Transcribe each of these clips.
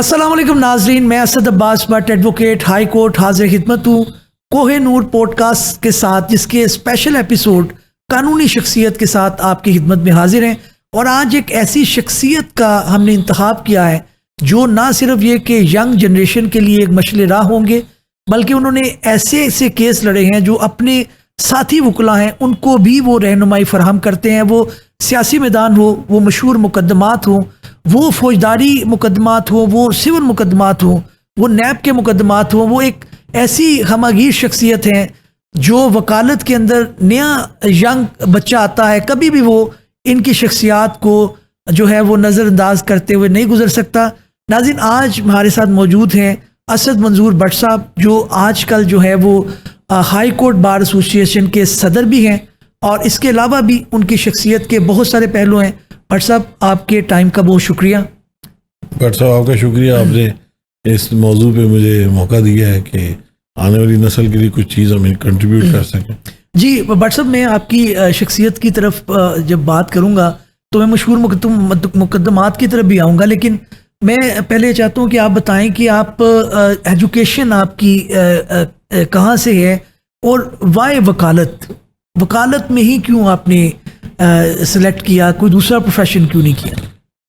अस्सलाम वालेकुम नाजरीन, मैं Asad Abbas but advocate high court हाजिर खिदमत हूँ कोह-ए-नूर पॉडकास्ट के साथ, जिसके स्पेशल एपिसोड कानूनी शख्सियत के साथ आपकी खिदमत में हाजिर हैं। और आज एक ऐसी शख्सियत का हमने इंतखाब किया है जो ना सिर्फ ये कि यंग जनरेशन के लिए एक मशले राह होंगे, बल्कि उन्होंने ऐसे ऐसे केस लड़े हैं जो अपने साथी वकला हैं उनको भी वो रहनुमाई फराहम करते हैं। वो सियासी मैदान हो, वो मशहूर मुकदमात हो, वो फौजदारी मुकदमात हो, वो सिविल मुकदमात हो, वो नैब के मुकदमात हो, वो एक ऐसी हमागीर शख्सियत हैं जो वकालत के अंदर नया यंग बच्चा आता है, कभी भी वो इनकी शख्सियात को जो है वो नज़रअंदाज करते हुए नहीं गुजर सकता। नाज़रीन, आज हमारे साथ मौजूद हैं असद मंजूर भट्ट साहब, जो आजकल जो है वो हाई कोर्ट बार एसोसिएशन के सदर भी हैं, और इसके अलावा भी उनकी शख्सियत के बहुत सारे पहलू हैं। भट्ट साहब, आपके टाइम का बहुत शुक्रिया। भट्ट साहब, आपका शुक्रिया, आपने इस मौजू पे मुझे मौका दिया है कि आने वाली नस्ल के लिए कुछ चीज़ हम कंट्रीब्यूट कर सकें। जी भट्ट साहब, मैं आपकी शख्सियत की तरफ जब बात करूँगा तो मैं मशहूर मुकदमात की तरफ भी आऊँगा, लेकिन मैं पहले चाहता हूँ कि आप बताएं कि आप एजुकेशन आपकी कहाँ से है और वाई वकालत में ही क्यों आपने सेलेक्ट किया, कोई दूसरा प्रोफेशन क्यों नहीं किया?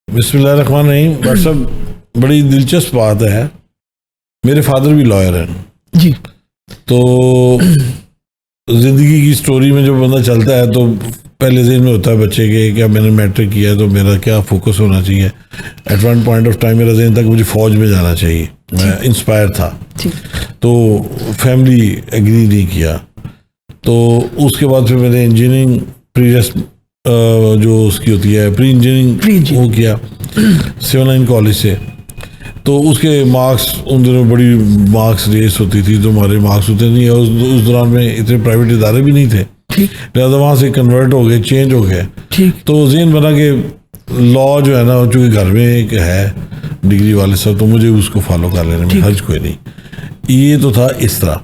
बिस्मिल्लाहिर्रहमानिर्रहीम। भट्ट साहब, बड़ी दिलचस्प बात है, मेरे फादर भी लॉयर हैं जी। तो ज़िंदगी की स्टोरी में जब बंदा चलता है तो पहले ज़हन में होता है बच्चे के क्या मैंने मैट्रिक किया है तो मेरा क्या फोकस होना चाहिए। At one point of time मेरा ज़हन था कि मुझे फ़ौज में जाना चाहिए, मैं इंस्पायर था, तो फैमिली एग्री नहीं किया। तो उसके बाद फिर मैंने इंजीनियरिंग जो उसकी होती है प्री इंजीनियरिंग वो किया 79 कॉलेज से। तो उसके मार्क्स, उन दिनों बड़ी मार्क्स रेस होती थी तो हमारे मार्क्स होते नहीं है, उस दौरान में इतने प्राइवेट इदारे भी नहीं थे, लिहाजा वहाँ से कन्वर्ट हो गए, चेंज हो गए। तो ज़हन बना कि लॉ जो है ना, चूँकि घर में एक है डिग्री वाले सब, तो मुझे उसको फॉलो कर लेने में हर्ज कोई नहीं। ये तो था इस तरह।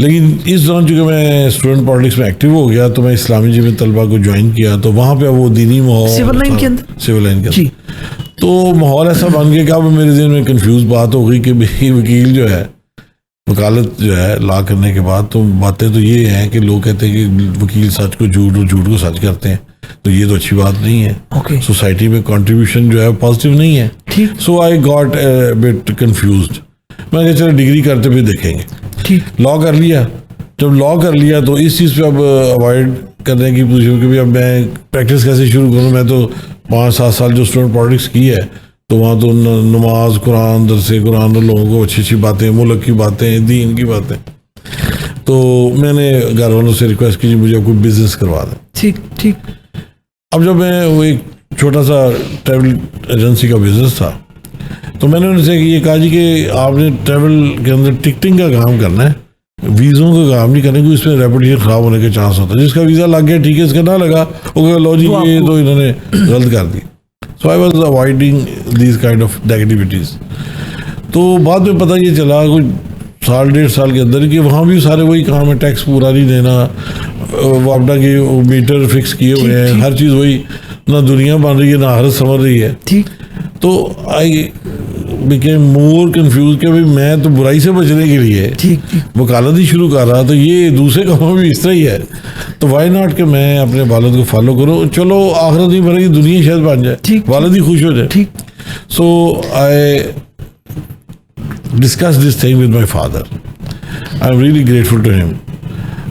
लेकिन इस दौरान चूँकि मैं स्टूडेंट पॉलिटिक्स में एक्टिव हो गया तो मैं इस्लामी जमीयत तलबा को ज्वाइन किया, तो वहाँ पे वो दीनी माहौल सिविल लाइन के अंदर तो माहौल ऐसा बन गया कि अब मेरे ज़हन में कंफ्यूज बात हो गई कि भाई वकील जो है, वकालत जो है लॉ करने के बाद, तो बातें तो ये हैं कि लोग कहते हैं कि वकील सच को झूठ और झूठ को सच करते हैं, तो ये तो अच्छी बात नहीं है। सोसाइटी में कंट्रीब्यूशन जो है पॉजिटिव नहीं है। सो आई गॉट बिट कंफ्यूज्ड। मैं चलो डिग्री करते हुए देखेंगे। लॉ कर लिया। जब लॉ कर लिया तो इस चीज़ पे अब अवॉइड करने की पोजीशन कि भाई अब मैं प्रैक्टिस कैसे शुरू करूँ। मैं तो 5-7 साल जो स्टूडेंट पॉलिटिक्स की है तो वहाँ तो नमाज, कुरान, दरसे कुरान, लोगों को अच्छी अच्छी बातें, मुल्क की बातें, दीन की बातें। तो मैंने घर वालों से रिक्वेस्ट की मुझे कोई बिजनेस करवा दें। ठीक। अब जब मैं वो एक छोटा सा ट्रैवल एजेंसी का बिजनेस था तो मैंने उनसे ये कहा जी कि आपने ट्रैवल के अंदर टिकटिंग का काम करना है, वीज़ों का काम नहीं करने को, इसमें रेपुटेशन ख़राब होने के चांस होता है। जिसका वीज़ा लग गया ठीक है, इसका ना लगा ओके लो जी ये तो इन्होंने गलत कर दी। So I was avoiding these kind of negativities. तो बाद में पता ये चला कुछ 1.5 साल के अंदर कि वहाँ भी सारे वही काम है, टैक्स पूरा नहीं देना, वापडा के मीटर फिक्स किए हुए हैं, हर चीज़ वही, ना दुनिया बन रही है ना हरत समझ रही है। तो आई बिकेम मोर कंफ्यूज कि भाई मैं तो बुराई से बचने के लिए वकालत ही शुरू कर रहा, तो ये दूसरे कामों में भी इस तरह ही है, तो वाई नॉट कि मैं अपने वालिद को फॉलो करूँ, चलो आखिरत नहीं बनेगी, दुनिया शायद बन जाए, वालिद ही खुश हो जाए। So I discuss this thing with my father. I am really grateful to him.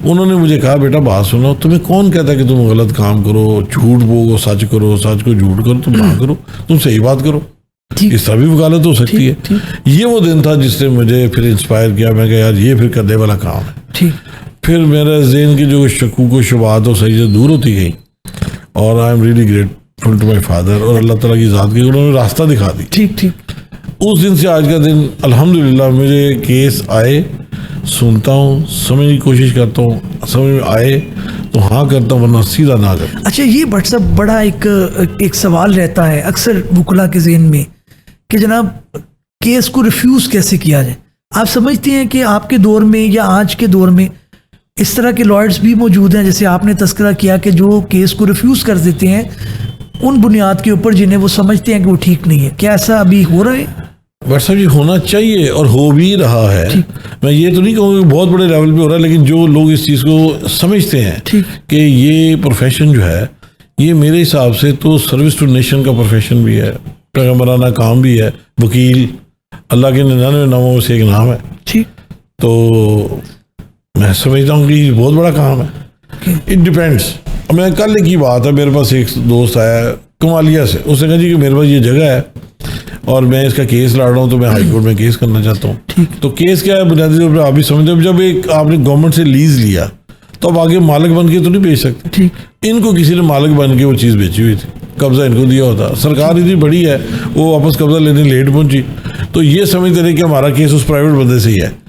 उन्होंने मुझे कहा बेटा बात सुनो, तुम्हें कौन कहता है कि तुम गलत काम करो, झूठ बोलो सच करो, सच को झूठ करो, तुम ना करो, तुम सही बात करो, इस तरह भी वकालत हो सकती है। ये वो दिन था जिसने मुझे फिर इंस्पायर किया। मैं कहा यार ये फिर करने वाला काम है। फिर मेरे ज़हन की जो शकूक व शुबहात हो सही से दूर होती गई, और I am really grateful to my father और अल्लाह ताला की ज़ात की, उन्होंने रास्ता दिखा दी। उस दिन से आज का दिन अल्हम्दुलिल्लाह मुझे केस आए, सुनता हूँ, समझने की कोशिश करता हूँ, समझ में आए तो हाँ करता हूँ, वरना सीधा ना करता। अच्छा, ये भट्ट साहब बड़ा एक सवाल रहता है अक्सर वकला के ज़हन में कि जनाब केस को रिफ्यूज़ कैसे किया जाए। आप समझते हैं कि आपके दौर में या आज के दौर में इस तरह के लॉयर्स भी मौजूद हैं, जैसे आपने तस्करा किया, कि जो केस को रिफ्यूज़ कर देते हैं उन बुनियाद के ऊपर जिन्हें वो समझते हैं कि वो ठीक नहीं है? क्या ऐसा अभी हो रहा है? बट साहब ये होना चाहिए और हो भी रहा है। मैं ये तो नहीं कहूँगा कि बहुत बड़े लेवल पे हो रहा है, लेकिन जो लोग इस चीज़ को समझते हैं कि ये प्रोफेशन जो है ये मेरे हिसाब से तो सर्विस टू नेशन का प्रोफेशन भी है, पैगम्बराना काम भी है। वकील अल्लाह के 99 नामों में से एक नाम है, ठीक। तो मैं समझता हूँ कि ये बहुत बड़ा काम है। It depends. मैं कल की बात है, मेरे पास एक दोस्त आया कमालिया से, उसने कहा जी कि मेरे पास ये जगह है और मैं इसका केस लड़ रहा हूँ, तो मैं हाई कोर्ट में केस करना चाहता हूँ। तो केस क्या है, बुनियादी तौर पर आप भी समझते हो, जब एक आपने गवर्नमेंट से लीज लिया तो अब आगे मालिक बन के तो नहीं बेच सकते, ठीक। इनको किसी ने मालिक बन के वो चीज़ बेची हुई थी, कब्जा इनको दिया होता। सरकार इतनी बड़ी है, वो वापस कब्जा लेने लेट पहुंची, तो ये समझते रहे कि हमारा केस उस प्राइवेट बंदे से ही है।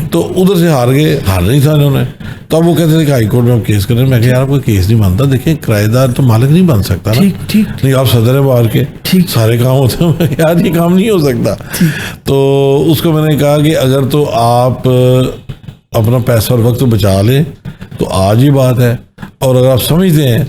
तो उधर से हार गए, हार नहीं था इन्होंने, तो अब वो कहते थे कि हाई कोर्ट में हम केस करें। मैं यार कोई केस नहीं बनता, देखिए किराएदार तो मालिक नहीं बन सकता ना, ठीक। नहीं आप सदर है बाहर के, सारे काम होते हैं, यार ये काम नहीं हो सकता। तो उसको मैंने कहा कि अगर तो आप अपना पैसा और वक्त बचा लें तो आज ही बात है, और अगर आप समझते हैं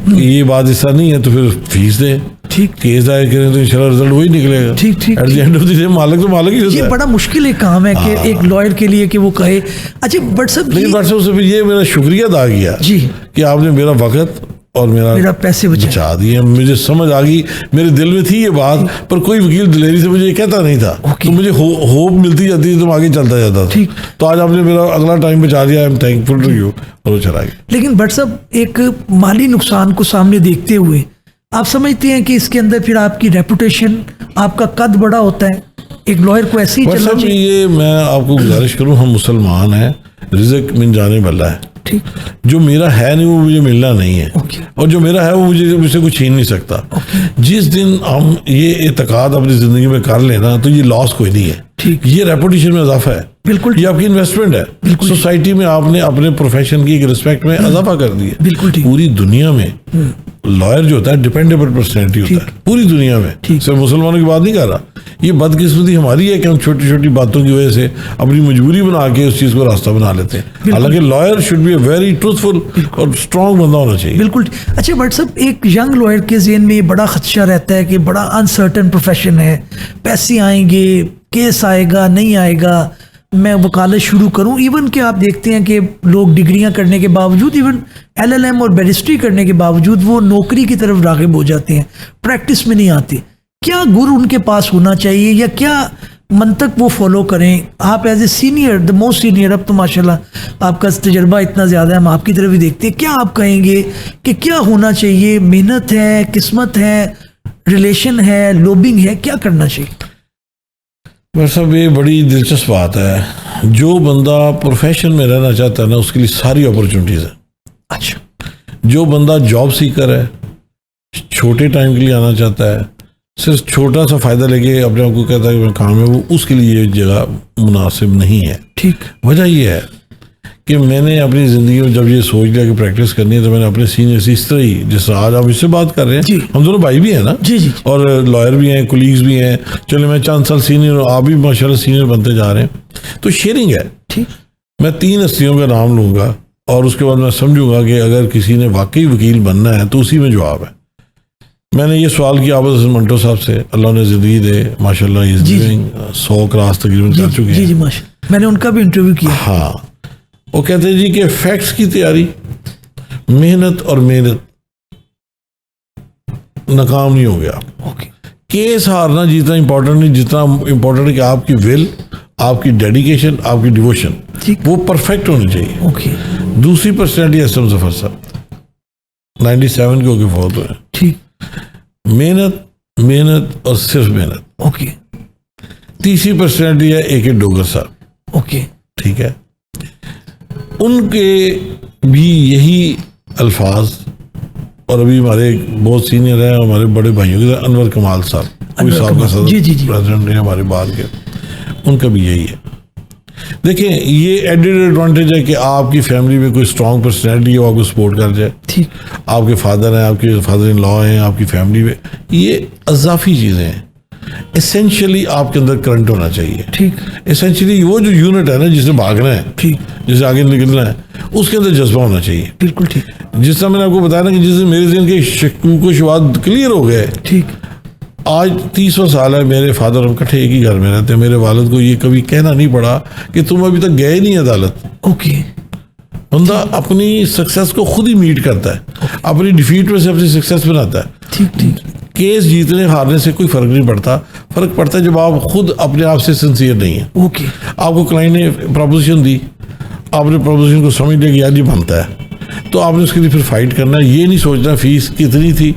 कि ये बात ऐसा नहीं है तो फिर फीस दें, ठीक। केस दायर करें तो इंशाल्लाह रिजल्ट वही निकलेगा, ठीक। At the end of the day मालिक तो मालिक ही होता है। ये बड़ा मुश्किल एक काम है कि एक लॉयर के लिए कि वो कहे अच्छा बट सब, लेकिन बट से फिर ये मेरा शुक्रिया अदा किया जी कि आपने मेरा वक्त और मेरा पैसे बचा दिए। मुझे समझ आ गई, मेरे दिल में थी ये बात, पर कोई वकील दिलेरी से मुझे ये कहता नहीं था, तो मुझे होप मिलती जाती थी, तो आगे चलता जाता था। तो आज आपने मेरा अगला टाइम बचा दिया, I am thankful to you, और वो चला गया। लेकिन बट साहब एक माली नुकसान को सामने देखते हुए आप समझते हैं कि इसके अंदर फिर आपकी रेपुटेशन, आपका कद बड़ा होता है, एक लॉयर को ऐसे ही चलना चाहिए? ये मैं आपको गुजारिश करूं, हम मुसलमान हैं, रिज़्क मिल जाने वाला है, ठीक। जो मेरा है नहीं वो मुझे मिलना नहीं है, और जो मेरा है वो मुझे कुछ छीन नहीं सकता। जिस दिन हम ये एतकाद अपनी जिंदगी में कर लेना तो ये लॉस कोई नहीं है, ठीक। ये रेपुटेशन में इजाफा है, बिल्कुल। ये आपकी इन्वेस्टमेंट है, सोसाइटी में आपने अपने प्रोफेशन की रिस्पेक्ट में इजाफा कर दिया, बिल्कुल। पूरी दुनिया में लॉयर जो होता है डिपेंडेबल पर्सनैलिटी होता है, पूरी दुनिया में, सिर्फ मुसलमानों की बात नहीं कर रहा। ये बदकिस्मती हमारी है कि हम छोटी छोटी बातों की वजह से अपनी मजबूरी बना के उस चीज़ को रास्ता बना लेते हैं। हालांकि lawyer should be very truthful और स्ट्रॉन्ग बंदा होना चाहिए, बिल्कुल। अच्छा बट साहब एक यंग लॉयर के ज़हन में ये बड़ा खदशा रहता है कि बड़ा अनसर्टन प्रोफेशन है, पैसे आएंगे, केस आएगा नहीं आएगा, मैं वकालत शुरू करूं। इवन कि आप देखते हैं कि लोग डिग्रियां करने के बावजूद, इवन LLM और बैरिस्ट्री करने के बावजूद वो नौकरी की तरफ राग़िब हो जाते हैं, प्रैक्टिस में नहीं आते। क्या गुर उनके पास होना चाहिए या क्या मंतक वो फॉलो करें? आप as a senior, the most senior, अब तो माशाल्लाह आपका तजर्बा इतना ज़्यादा है, हम आपकी तरफ भी देखते हैं, क्या आप कहेंगे कि क्या होना चाहिए? मेहनत है, किस्मत है, रिलेशन है, लॉबिंग है, क्या करना चाहिए? वैसे ये बड़ी दिलचस्प बात है। जो बंदा प्रोफेशन में रहना चाहता है ना, उसके लिए सारी अपॉर्चुनिटीज़ है। अच्छा। जो बंदा जॉब सीकर है, छोटे टाइम के लिए आना चाहता है, सिर्फ छोटा सा फ़ायदा लेके अपने आप को कहता है कि मैं काम है, वो उसके लिए ये जगह मुनासिब नहीं है, ठीक। वजह ये है कि मैंने अपनी ज़िंदगी में जब ये सोच लिया कि प्रैक्टिस करनी है, तो मैंने अपने सीनियर से इस तरह ही, जैसे आज आप इससे बात कर रहे हैं, हम दोनों भाई भी हैं ना, जी। और लॉयर भी हैं, कोलीग्स भी हैं, चलो मैं चंद साल सीनियर हूँ, आप भी माशाल्लाह सीनियर बनते जा रहे हैं, तो शेयरिंग है, ठीक। मैं 3 हस्तियों का नाम लूँगा और उसके बाद मैं समझूंगा कि अगर किसी ने वाकई वकील बनना है तो उसी में जवाब है। मैंने ये सवाल किया आबद हसन मंटो साहब से, अल्लाह ने ज़िंदगी दे, माशाल्लाह इज़ डूइंग 100 क्रॉस तकरीबन कर चुके हैं, जी माशाल्लाह, मैंने उनका भी इंटरव्यू किया। हाँ, वो कहते हैं जी कि फैक्ट्स की तैयारी, मेहनत और मेहनत, नाकाम नहीं हो गया। केस हारना जितना इंपॉर्टेंट नहीं, जितना इंपॉर्टेंट है कि आपकी विल, आपकी डेडिकेशन, आपकी डिवोशन, वो परफेक्ट होनी चाहिए। दूसरी पर्सनैलिटी एसएम जफर साहब 97 के होके फौत हुए, ठीक। मेहनत, मेहनत और सिर्फ मेहनत, ओके। तीसरी पर्सनैलिटी है AK डोगर साहब, ओके, ठीक है। उनके भी यही अल्फाज, और अभी हमारे बहुत सीनियर हैं, हमारे बड़े भाइयों के अनवर कमाल साहब, अभी साहब का सदर प्रेसिडेंट है हमारे बाहर के, उनका भी यही है। देखिए ये एडेड एडवांटेज है कि आपकी फैमिली में कोई स्ट्रॉन्ग पर्सनैलिटी हो, आपको सपोर्ट कर जाए, ठीक। आपके फादर हैं, आपके फादर इन लॉ हैं, आपकी फैमिली में, ये अजाफी चीज़ें हैं। एसेंशियली आपके अंदर करंट होना चाहिए, ठीक। एसेंशियली वो जो यूनिट है ना, जिसे भागना है, ठीक, जिसे आगे निकलना है, उसके अंदर जज्बा होना चाहिए, बिल्कुल ठीक। जिस तरह मैंने आपको बताया ना कि जिससे मेरे ज़हन के शुबात क्लियर हो गए, ठीक, आज 30 साल है, मेरे फादर हम इकट्ठे एक ही घर में रहते हैं, मेरे वालिद को ये कभी कहना नहीं पड़ा कि तुम अभी तक गए नहीं अदालत। ओके। बंदा अपनी सक्सेस को खुद ही मीट करता है, अपनी डिफीट में से अपनी सक्सेस बनाता है। ठीक ठीक। केस जीतने हारने से कोई फर्क नहीं पड़ता, फर्क पड़ता है जब आप खुद अपने आप से सिंसियर नहीं है। ओके। आपको क्लाइंट ने प्रपोजिशन दी, आपने प्रपोजिशन को समझ लिया कि यार ये बनता है, तो आपने उसके लिए फिर फाइट करना है। ये नहीं सोचना फीस कितनी थी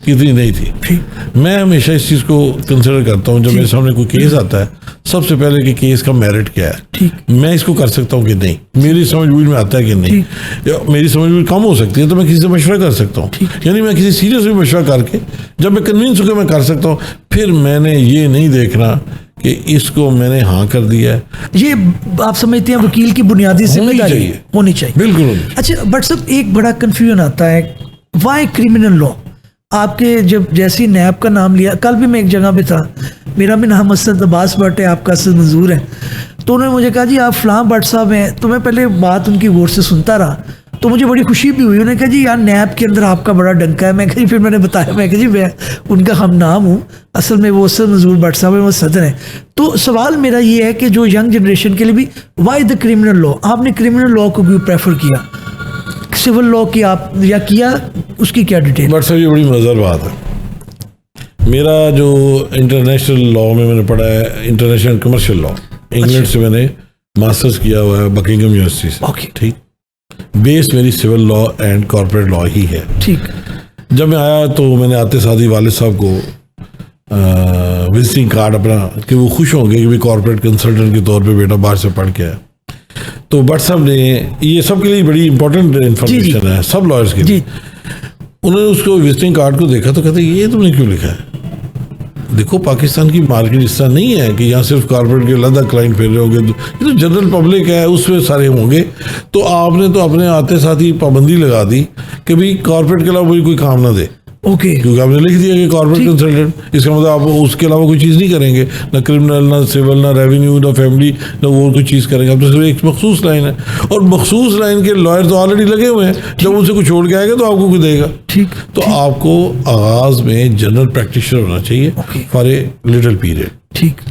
कितनी नहीं थी। मैं हमेशा इस चीज़ को कंसिडर करता हूँ जब मेरे सामने कोई केस आता है, सबसे पहले कि केस का मेरिट क्या है, ठीक, मैं इसको कर सकता हूँ कि नहीं, मेरी समझ बूझ में आता है कि नहीं, या मेरी समझ बूझ कम हो सकती है तो मैं किसी से मशवरा कर सकता हूँ। यानी मैं किसी सीनियर से मशवरा करके जब मैं कन्विंस होकर मैं कर सकता हूँ, फिर मैंने ये नहीं देखना कि इसको मैंने हाँ कर दिया है। ये आप समझते हैं वकील की बुनियादी जिम्मेदारी होनी चाहिए। बिल्कुल। अच्छा बट साहब एक बड़ा कंफ्यूजन आता है, वाई क्रिमिनल लॉ? आपके जब जैसी नैब का नाम लिया, कल भी मैं एक जगह पे था, मेरा भी नाम असद अब्बास भट्ट है, आपका असद मंजूर है, तो उन्होंने मुझे कहा जी आप फलां भट्ट साहब हैं, तो मैं पहले बात उनकी गौर से सुनता रहा, तो मुझे बड़ी खुशी भी हुई। उन्होंने कहा जी यार नैब के अंदर आपका बड़ा डंका है। मैं कहा जी, फिर मैंने बताया, मैं कहा जी मैं उनका हम नाम हूँ, असल में वो असद मंजूर भट्ट साहब है, वो सदर हैं। तो सवाल मेरा ये है कि जो यंग जनरेशन के लिए भी, वाई द क्रिमिनल लॉ? आपने क्रिमिनल लॉ को क्यों प्रेफर किया, सिविल लॉ की आप या किया, उसकी क्या डिटेल? बट सर ये बड़ी मज़ेदार बात है। मेरा जो इंटरनेशनल लॉ में मैंने पढ़ा है, इंटरनेशनल कमर्शियल लॉ, इंग्लैंड से मैंने मास्टर्स किया हुआ है बकिंगम यूनिवर्सिटी से। ओके। ठीक, बेस मेरी civil law and corporate law ही है। ठीक। जब मैं आया तो मैंने आते साथ ही वालिद साहब को विजिटिंग कार्ड अपना, कि वो खुश होंगे कि भाई कॉर्पोरेट कंसल्टेंट के तौर पे बेटा बाहर से पढ़ के आया। तो भट्ट साहब ने, ये सब के लिए बड़ी इंपॉर्टेंट इन्फॉर्मेशन है, सब लॉयर्स के लिए, उन्होंने उसको विजिटिंग कार्ड को देखा तो कहते ये तुमने क्यों लिखा है? देखो पाकिस्तान की मार्केट इस तरह नहीं है कि यहाँ सिर्फ कॉर्पोरेट के अलग क्लाइंट फिर रहे होंगे, ये तो जनरल पब्लिक है, उसमें सारे होंगे। तो आपने तो अपने आते साथ ही पाबंदी लगा दी कि भाई कॉर्पोरेट के अलावा मुझे कोई काम ना दे। ओके। क्योंकि आपने लिख दिया कि कॉर्पोरेट कंसल्टेंट, इसका मतलब आप उसके अलावा कोई चीज़ नहीं करेंगे, ना क्रिमिनल, ना सिविल, ना रेवेन्यू, ना फैमिली, ना वो कोई चीज़ करेंगे। आप तो सिर्फ एक मखसूस लाइन है, और मखसूस लाइन के लॉयर तो ऑलरेडी लगे हुए हैं, जब उनसे कुछ छोड़ के आएगा तो आपको कोई देगा। ठीक। तो आपको आगाज में जनरल प्रैक्टिशनर होना चाहिए फॉर ए लिटिल पीरियड। ठीक।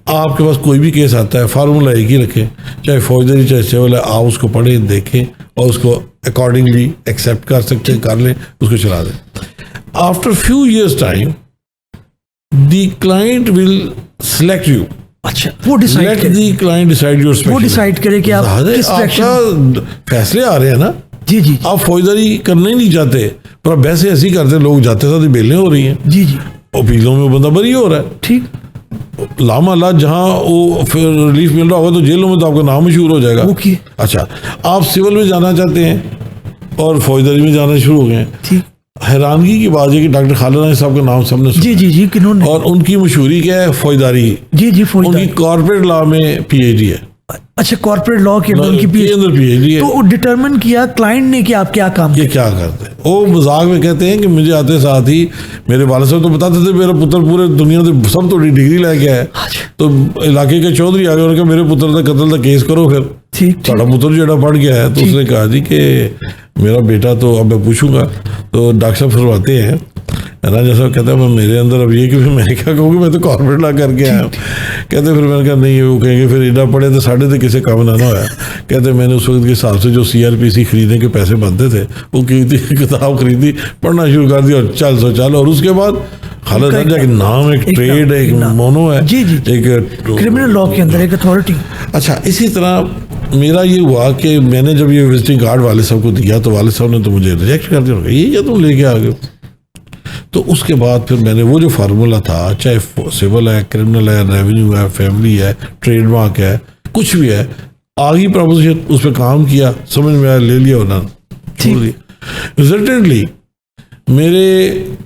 आपके पास कोई भी केस आता है, फार्मूला एक ही रखें, चाहे फौजदारी चाहे सिविल है, आप उसको पढ़ें, देखें और उसको अकॉर्डिंगली एक्सेप्ट कर सकते हैं, कर लें, उसको चला दें। After few years time the client will select you. अच्छा, वो decide let the client decide your speciality, वो डिसाइड करे कि आप किस आपका फैसले आ रहे हैं ना। जी जी। आप फौजदारी करना ही नहीं चाहते, पर आप वैसे ऐसे ही करते, लोग जाते साथ ही बेलें हो रही हैं। जी जी। अपीलों में बंदा बरी हो रहा है। ठीक। लामाला जहाँ वो फिर रिलीफ मिल रहा होगा तो जेलों में तो आपका नाम मशहूर हो जाएगा। ओके। अच्छा, आप सिविल में जाना चाहते हैं और फौजदारी में जाना शुरू हो गए हैं। ठीक। हैरानगी की बात है कि डॉक्टर खालिद राय साहब का नाम सबने सुना। जी जी जी। किन्होंने? और उनकी मशहूरी क्या है? फौजदारी। जी जी। उनकी कॉर्पोरेट लॉ में पीएचडी है। अच्छा, कॉर्पोरेट लॉ के अंदर उनकी पीएचडी है। तो डिटरमिन किया क्लाइंट ने कि आप क्या काम, ये क्या करते हैं। वो मजाक में कहते हैं कि मुझे आते साथ ही मेरे वाले साहब तो बताते थे मेरा पुत्र पूरे दुनिया से सब तो डिग्री लेके आया, तो इलाके के चौधरी आ गए, उन्होंने कहा मेरे पुत्र का कत्ल का केस करो फिर। ठीक। साड़ा पुत्र जो पढ़ गया है, तो उसने कहा जी कि मेरा बेटा, तो अब मैं पूछूंगा। तो डॉक्टर साहब फरमाते हैं, राजा साहब कहते हैं मेरे अंदर अब ये कि फिर मैं क्या कहूँगी, मैं तो कॉर्पोरेट लॉ करके आया हूँ। कहते फिर मैंने कहा नहीं, वो कहेंगे फिर इतना पढ़े तो साढ़े तो किसी काम ना होया। कहते मैंने उस वक्त के हिसाब से जो CRPC खरीदने के पैसे बनते थे वो किताब खरीदी, पढ़ना शुरू कर दिया और चल सो चल। और उसके बाद खालिद राजा के नाम एक ट्रेड है, एक मोनो है, एक क्रिमिनल लॉ के अंदर एक अथॉरिटी। अच्छा, इसी तरह मेरा ये हुआ कि मैंने जब ये विजिटिंग कार्ड वाले साहब को दिया तो वाले साहब ने तो मुझे रिजेक्ट कर दिया, ये क्या तुम लेके आ गए। तो उसके बाद फिर मैंने वो जो फार्मूला था, चाहे सिविल है, क्रिमिनल है, रेवेन्यू है, फैमिली है, ट्रेडमार्क है, कुछ भी है, आगे प्रपोजिशन उस पर काम किया, समझ में आया, ले लिया, होना छोड़ दिया। रिजल्टेंटली मेरे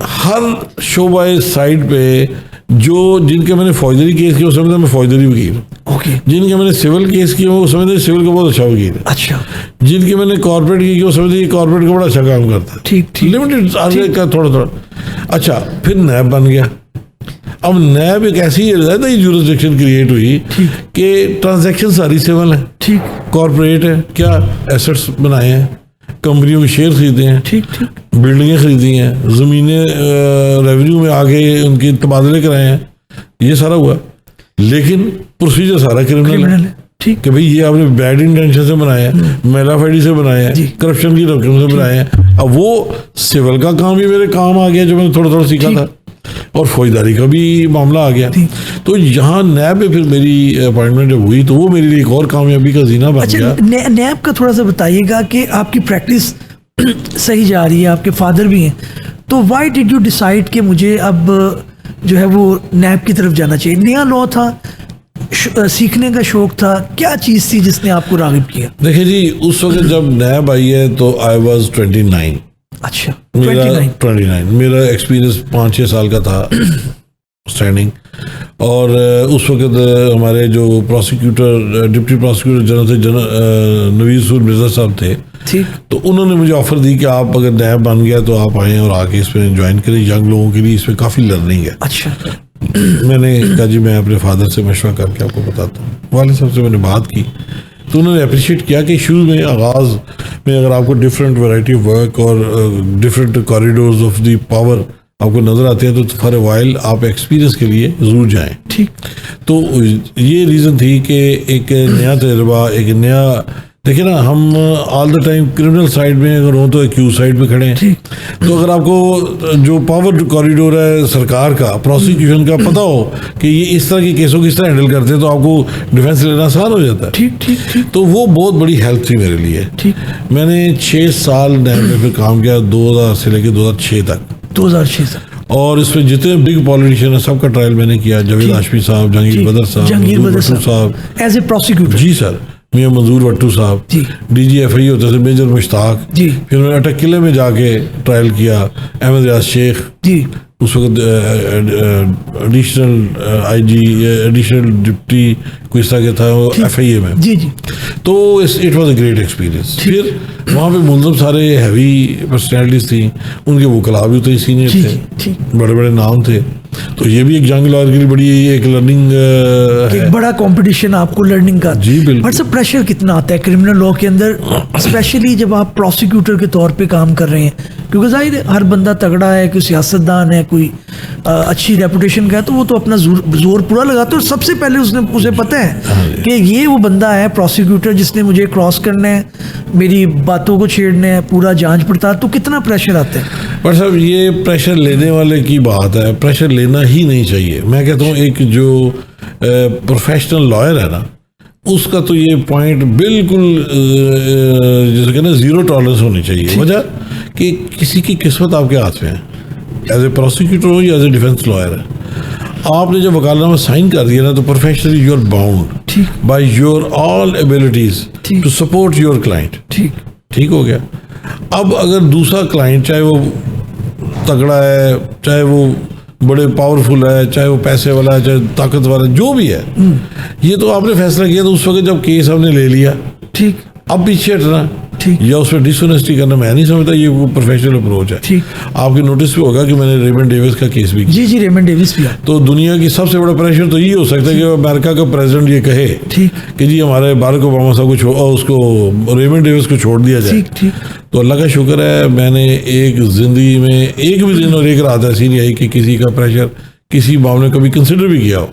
हर शोबा साइड पे जो जिनके मैंने फौजदारी केस किया वो समझते मैं फौजदारी वकील हूँ। ओके। जिनके मैंने सिविल केस किया वो समझते सिविल का बहुत अच्छा वकील है। अच्छा। जिनके मैंने कॉर्पोरेट की वो समझते कॉर्पोरेट का बड़ा अच्छा काम करता है। ठीक ठीक। लिमिटेड आगे का थोड़ा थोड़ा। अच्छा, फिर नैब बन गया। अब नैब एक ऐसी ज्यूरिसडिक्शन क्रिएट हुई कि ट्रांजैक्शन सारी सिविल है, ठीक, कॉर्पोरेट है, क्या एसेट्स बनाए हैं, कंपनियों के शेयर खरीदे हैं, ठीक ठीक, बिल्डिंगें खरीदी हैं, ज़मीनें रेवेन्यू में आगे उनके तबादले कराए हैं, ये सारा हुआ। लेकिन प्रोसीजर सारा क्रिमिनल है। ठीक, कि भाई ये आपने बैड इंटेंशन से बनाया है, मेलाफाइडी से बनाया है, करप्शन की रकम से बनाया है। अब वो सिविल का काम भी मेरे काम आ गया जो मैंने थोड़ा थोड़ा सीखा था, और फौजदारी का भी मामला आ गया। तो यहाँ नैब में फिर मेरी अपॉइंटमेंट जब हुई तो वो मेरे लिए एक और कामयाबी का जीना बन गया। अच्छा, नैब का थोड़ा सा बताइएगा कि आपकी प्रैक्टिस सही जा रही है, आपके फादर भी हैं, तो व्हाई डिड यू डिसाइड कि मुझे अब जो है वो नैब की तरफ जाना चाहिए? नया लॉ था, सीखने का शौक था, क्या चीज़ थी जिसने आपको राग़िब किया? देखिए जी, उस वक्त जब नैब आई है तो आई वॉज 29। अच्छा, 29 मेरा एक्सपीरियंस 5-6 साल का था स्टैंडिंग। और उस वक्त हमारे जो प्रोसिक्यूटर, डिप्टी प्रोसिक्यूटर जनरल थे, नवीज़ सूर मिर्ज़ा साहब थे। ठीक, तो उन्होंने मुझे ऑफ़र दी कि आप अगर नैब बन गया तो आप आएँ और आके इसमें ज्वाइन करें, यंग लोगों के लिए इसमें काफ़ी लर्निंग है। अच्छा, मैंने कहा जी मैं अपने फादर से मशवरा करके आपको बताता हूँ। वाले साहब से मैंने बात की तो उन्होंने अप्रिशिएट किया कि शुरू में आगाज़ में अगर आपको डिफरेंट वैरायटी ऑफ वर्क और different corridors of the power आपको नज़र आते हैं तो फॉर ए वाइल आप एक्सपीरियंस के लिए ज़रूर जाएं। ठीक, तो ये रीज़न थी कि एक नया तजुर्बा, एक नया, देखिए ना, हम all the time criminal side में अगर हो तो एक्यूज साइड पे खड़े हैं। तो अगर आपको जो पावर कॉरिडोर है सरकार का, प्रोसिक्यूशन का पता हो कि ये इस तरह के केसों को किस तरह हैंडल करते हैं तो आपको डिफेंस लेना आसान हो जाता है। ठीक ठीक ठीक, तो वो बहुत बड़ी हेल्प थी मेरे लिए। ठीक, मैंने 6 साल नैब में फिर काम किया, 2000 से लेकर 2006 तक। 2006 तक। और इसमें जितने बिग पॉलिटिशियन है सबका ट्रायल मैंने किया। जावेद हाशमी साहब, जहांगीर बदर साहब एज ए प्रोसिक्यूटर। जी सर, मियां मंजूर भट्टू साहब, DGFI होते थे मेजर मुश्ताक जी। फिर मैंने अटक किले में जाके ट्रायल किया, अहमद रियाज शेख जी, उस वक्त एडिशनल IG, एडिशनल डिप्टी कोई इस तरह के था वो FIA में जी जी। तो it was a great experience. फिर वहाँ पे मुंजम सारे हैवी पर्सनैलिटीज थी, उनके वकला भी उतने सीनियर थे, बड़े बड़े नाम थे। तो ये भी एक जंग लॉयर के लिए बड़ी एक लर्निंग एक बड़ा कंपटीशन आपको लर्निंग का। जी बिल्कुल। बट सब प्रेशर कितना आता है क्रिमिनल लॉ के अंदर, स्पेशली जब आप प्रोसिक्यूटर के तौर पे काम कर रहे हैं, क्योंकि जाहिर है हर बंदा तगड़ा है, कोई सियासतदान है, कोई अच्छी रेपुटेशन का है, तो वो तो अपना जोर पूरा लगाता है। और सबसे पहले उसे पता है कि ये वो बंदा है प्रोसिक्यूटर जिसने मुझे क्रॉस करना है, मेरी बातों को छेड़ना है, पूरा जांच पड़ताल। तो कितना प्रेशर आता है? पर साहब ये प्रेशर लेने वाले की बात है, प्रेशर लेना ही नहीं चाहिए। मैं कहता हूँ एक जो प्रोफेशनल लॉयर है ना, उसका तो ये पॉइंट बिल्कुल जैसे कहना जीरो टॉलरेंस होनी चाहिए। वजह कि किसी की किस्मत आपके हाथ में है, एज ए प्रोसिक्यूटर हो या एज ए डिफेंस लॉयर है। आपने जब वकालतनामा साइन कर दिया ना तो professionally you are bound by your all abilities to support your client. ठीक हो गया। अब अगर दूसरा क्लाइंट, चाहे वो तगड़ा है, चाहे वो बड़े पावरफुल है, चाहे वो पैसे वाला है, चाहे ताकतवर है, जो भी है, ये तो आपने फैसला किया। तो उस वक्त जब केस हमने ले लिया, ठीक, अब पीछे हटना या उसमें डिसऑनेस्टी करना, मैं नहीं समझता ये वो प्रोफेशनल अप्रोच है। ठीक, आपकी नोटिस भी होगा कि मैंने रेमंड डेविस का केस भी किया। जी रेमंड डेविस भी। तो दुनिया की सबसे बड़ा प्रेशर तो ये हो सकता है कि अमेरिका का प्रेसिडेंट ये कहे कि जी हमारे बाराक ओबामा साहब को उसको रेमंड डेविस को छोड़ दिया जाए। तो अल्लाह का शुक्र है मैंने एक जिंदगी में एक भी दिन और एक रात ऐसी नहीं आई कि किसी का प्रेशर किसी मामले को भी कंसिडर भी किया हो,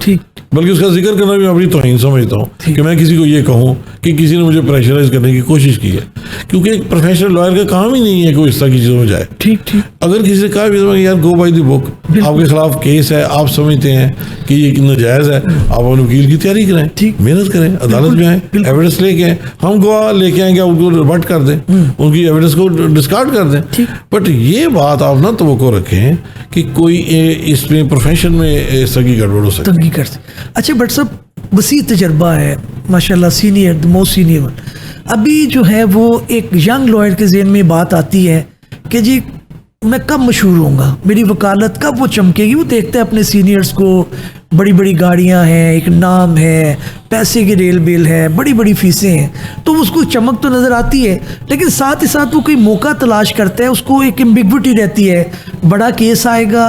बल्कि उसका जिक्र करना भी मैं अपनी तौहीन समझता हूँ कि मैं किसी को ये कहूँ कि किसी ने मुझे प्रेशराइज करने की कोशिश की है, क्योंकि एक प्रोफेशनल लॉयर का काम ही नहीं है कि वो इस तरह की चीज़ों में जाए। ठीक, अगर किसी ने कहा भी यार गो बाय द बुक, आपके खिलाफ केस है, आप समझते हैं कि ये नाजायज़ है, आप अपने वकील की तैयारी करें, मेहनत करें, अदालत में आए, एविडेंस लेके आए, हम गवाह लेके आएंगे, उनको रिवर्ट कर दें, उनकी एविडेंस को डिस्कार्ड कर दें। बट ये बात आप ना तवक्को रखें कि कोई इसमें प्रोफेशन में इस तरह की गड़बड़ हो सकती है। अच्छा, बट सब वसी तजर्बा है माशाल्लाह, senior, the most senior one. अभी जो है वो एक यंग लॉयर के ज़हन में बात आती है कि जी मैं कब मशहूर होऊंगा, मेरी वकालत कब वो चमकेगी। वो देखते हैं अपने सीनियर्स को, बड़ी बड़ी गाड़ियां हैं, एक नाम है, पैसे की रेल बेल है, बड़ी बड़ी फीसें हैं, तो उसको चमक तो नज़र आती है, लेकिन साथ ही साथ वो कोई मौका तलाश करता है, उसको एक एम्बिग्विटी रहती है, बड़ा केस आएगा,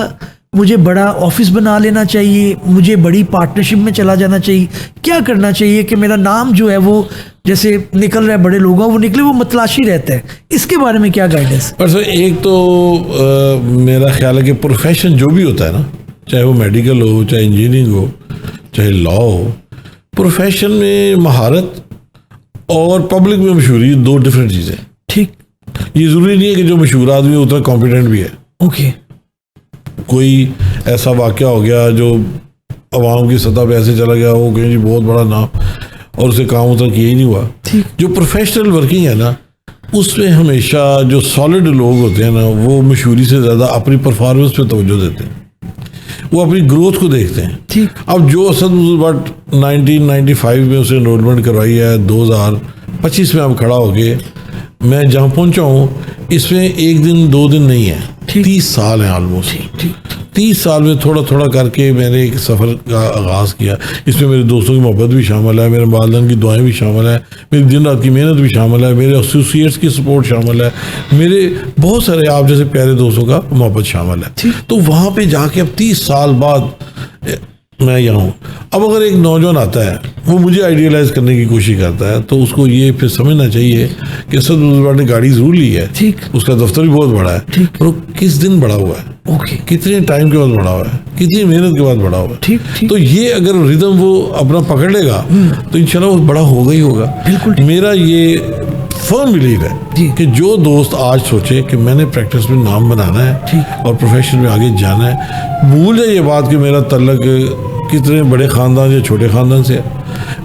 मुझे बड़ा ऑफिस बना लेना चाहिए, मुझे बड़ी पार्टनरशिप में चला जाना चाहिए, क्या करना चाहिए कि मेरा नाम जो है वो जैसे निकल रहा है बड़े लोगों वो निकले, वो मतलाशी रहता है, इसके बारे में क्या गाइडेंस? पर सर एक तो मेरा ख्याल है कि प्रोफेशन जो भी होता है ना, चाहे वो मेडिकल हो, चाहे इंजीनियरिंग हो, चाहे लॉ हो, प्रोफेशन में महारत और पब्लिक में मशहूरी दो डिफरेंट चीज़ें। ठीक। ये ज़रूरी नहीं है कि जो मशहूर आदमी है उतना कॉम्पिटेंट भी है। ओके। कोई ऐसा वाक़या हो गया जो अवाम की सतह पे ऐसे चला गया, वो कहीं जी बहुत बड़ा नाम, और उसे काम उतना किया ही नहीं हुआ। जो प्रोफेशनल वर्किंग है ना, उसमें हमेशा जो सॉलिड लोग होते हैं ना, वो मशहूरी से ज़्यादा अपनी परफॉर्मेंस पे तवज्जो देते हैं, वो अपनी ग्रोथ को देखते हैं। ठीक। अब जो असद बट 1995 में उसे एनरोलमेंट करवाई है, 2025 में अब खड़ा हो गए, मैं जहाँ पहुँचा हूँ इसमें एक दिन दो दिन नहीं है, 30 साल हैं ऑलमोस्ट। 30 साल में थोड़ा थोड़ा करके मैंने एक सफ़र का आगाज़ किया। इसमें मेरे दोस्तों की मोहब्बत भी शामिल है, मेरे वालिदैन की दुआएं भी शामिल है, मेरी दिन रात की मेहनत भी शामिल है, मेरे एसोसिएट्स की सपोर्ट शामिल है, मेरे बहुत सारे आप जैसे प्यारे दोस्तों का मोहब्बत शामिल है। तो वहाँ पे जाके अब 30 साल बाद मैं यहाँ हूँ। अब अगर एक नौजवान आता है, वो मुझे आइडियलाइज करने की कोशिश करता है, तो उसको ये फिर समझना चाहिए कि असद ने गाड़ी ज़रूर ली है, ठीक, उसका दफ्तर भी बहुत बड़ा है, पर वो किस दिन बड़ा हुआ है, ओके, कितने टाइम के बाद बड़ा हुआ है, कितनी मेहनत के बाद बड़ा हुआ है। ठीक। तो ये अगर रिदम वो अपना पकड़ लेगा तो इंशाल्लाह वो बड़ा होगा ही होगा। बिल्कुल। मेरा ये फर्म बिलीव है कि जो दोस्त आज सोचे कि मैंने प्रैक्टिस में नाम बनाना है और प्रोफेशन में आगे जाना है, भूल जाए ये बात कि मेरा तल्लक कितने बड़े ख़ानदान या छोटे ख़ानदान से है,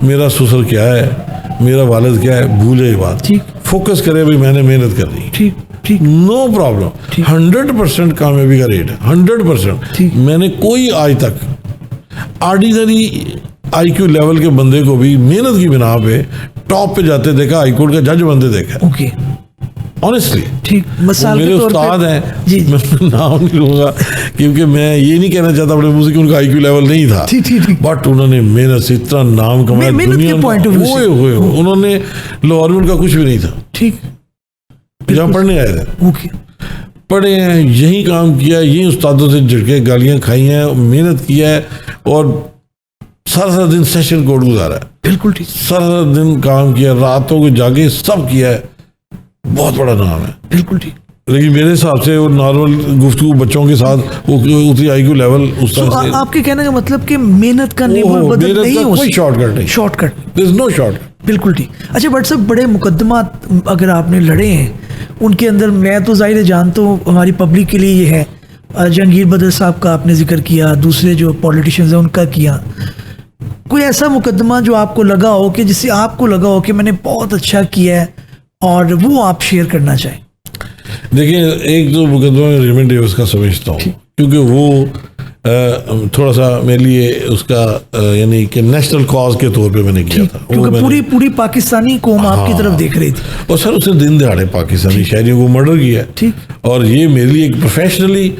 मेरा ससुर क्या है, मेरा वालिद क्या है, भूले ये बात। फोकस करे भाई मैंने मेहनत करनी। ठीक, नो प्रॉब्लम। 100% कामयाबी का रेट है, 100%। मैंने कोई आज तक ऑर्डिनरी IQ लेवल के बंदे को भी मेहनत की बिना पे टॉप पे जाते देखा, हाईकोर्ट का जज बनते देखा। Okay, honestly. ठीक। मेरे उस्ताद हैं, जी, मैं नाम नहीं लूँगा क्योंकि मैं ये नहीं कहना चाहता अपने मुझे कि उनका IQ लेवल नहीं था, बट उन्होंने मेहनत से इतना नाम कमाया दुनिया में। उन्होंने लाहौर में उनका कुछ भी नहीं था, ठीक, जहाँ पढ़ने आए थे। ओके, पढ़े हैं, यही काम किया, यही उस्तादों से झटके गालियाँ खाई हैं, मेहनत किया है और सारा दिन सेशन कोर्ट गुजारा है। बिल्कुल ठीक। सारा दिन काम किया, रातों को जाके सब किया है, बहुत बड़ा नाम है। बिल्कुल ठीक। लेकिन मेरे हिसाब से वो नॉर्मल गुफ्तगू बच्चों के साथ वो उतनी IQ लेवल उस तरह से। आपके कहने का मतलब कि मेहनत का निबल बदल नहीं हो, कोई शॉर्टकट नहीं, shortcut, there is no shortcut. बिल्कुल ठीक। अच्छा बट साहब, बड़े मुकदमा अगर आपने लड़े हैं उनके अंदर, मैं तो जाहिर जानता हूँ हमारी पब्लिक के लिए ये है, जहांगीर बदर साहब का आपने जिक्र किया, दूसरे जो पॉलिटिशियंस हैं उनका किया, कोई ऐसा मुकदमा जो आपको लगा हो कि जिससे आपको लगा हो कि मैंने बहुत अच्छा किया है और वो आप शेयर करना चाहें? देखिए, एक तो मुकदमा में रेमंड डेविस का समझता हूँ, क्योंकि वो थोड़ा सा मेरे लिए उसका यानी कि नेशनल कॉज के तौर पे मैंने किया था, क्योंकि पूरी पाकिस्तानी कौम आपकी तरफ देख रही थी। और सर उसने दिन दहाड़े पाकिस्तानी शहरियों को मर्डर किया, ठीक, और ये मेरे लिए एक प्रोफेशनली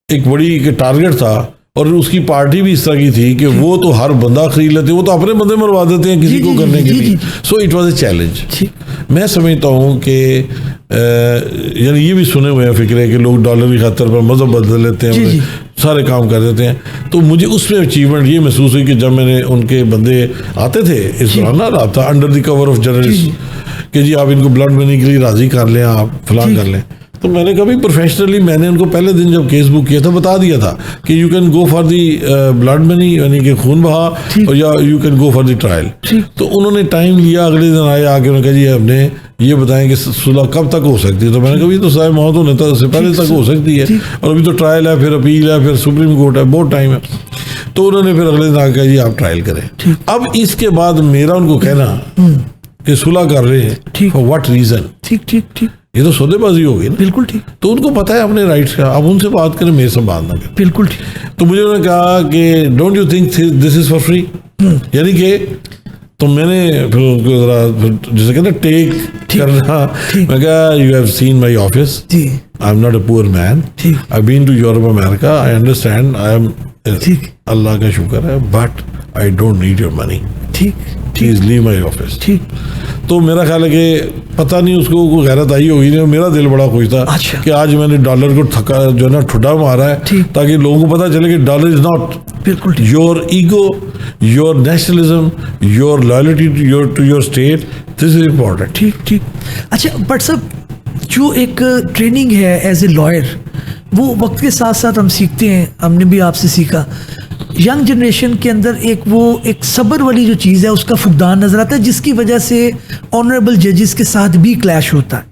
एक बड़ी टारगेट था। और उसकी पार्टी भी इस तरह की थी कि वो तो हर बंदा खरीद लेते, वो तो अपने बंदे मरवा देते हैं किसी को करने के लिए। So it was a challenge. मैं समझता हूँ कि यानी ये भी सुने हुए हैं फिक्र है कि लोग डॉलर की खातर पर मजहब बदल लेते हैं, सारे काम कर देते हैं। तो मुझे उसमें अचीवमेंट ये महसूस हुई कि जब मैंने उनके बंदे आते थे इस दौरान ना रहा था under the cover of journalist कि जी आप इनको ब्लड मनी के लिए राजी कर लें, आप फलां कर लें, तो मैंने कभी प्रोफेशनली मैंने उनको पहले दिन जब केस बुक किया था बता दिया था कि you can go for the blood money यानी कि खून बहा, और या you can go for the trial. तो उन्होंने टाइम लिया, अगले दिन आए, आके उन्होंने कहा जी हमने ये बताएं कि सुलह कब तक हो सकती है। तो मैंने कहा तो साहब मौत होने से पहले तक हो सकती है, और अभी तो ट्रायल है, फिर अपील है, फिर सुप्रीम कोर्ट है, बहुत टाइम है। तो उन्होंने फिर अगले दिन आके कहा जी आप ट्रायल करें। अब इसके बाद मेरा उनको कहना कि सुलह कर रहे हैं फॉर व्हाट रीजन, ठीक ठीक ठीक, ये तो सौदेबाजी होगी ना। बिल्कुल ठीक। तो उनको पता है अपने राइट्स का, अब उनसे बात करें, मेरे से बात ना करें। बिल्कुल ठीक। तो मुझे उन्होंने कहा कि don't you think this is for free, यानी कि तो मैंने फिर उनको जरा जैसे कहते टेक करना, मैं कहा you have seen my office, I am not a poor man, I have been to Europe America, I understand, I am, अल्लाह का शुक्र है, but I don't need your money, ठीक, प्लीज लीव माय ऑफिस। ठीक। तो मेरा ख्याल है कि पता नहीं उसको कोई गैरत आई होगी नहीं, मेरा दिल बड़ा खुश था अच्छा। कि आज मैंने डॉलर को थका जो है ना ठुड्डा मारा है, ठीक। ताकि लोगों को पता चले कि डॉलर इज नॉट बिल्कुल ठीक। Your ego, your nationalism, your loyalty to your state, this is important. ठीक ठीक। अच्छा बट साहब, जो एक ट्रेनिंग है एज ए लॉयर, वो वक्त के साथ साथ हम सीखते हैं, हमने भी आपसे सीखा। यंग जनरेशन के अंदर एक सब्र वाली जो चीज़ है उसका फुकदान नज़र आता है, जिसकी वजह से ऑनरेबल जजेस के साथ भी क्लैश होता है।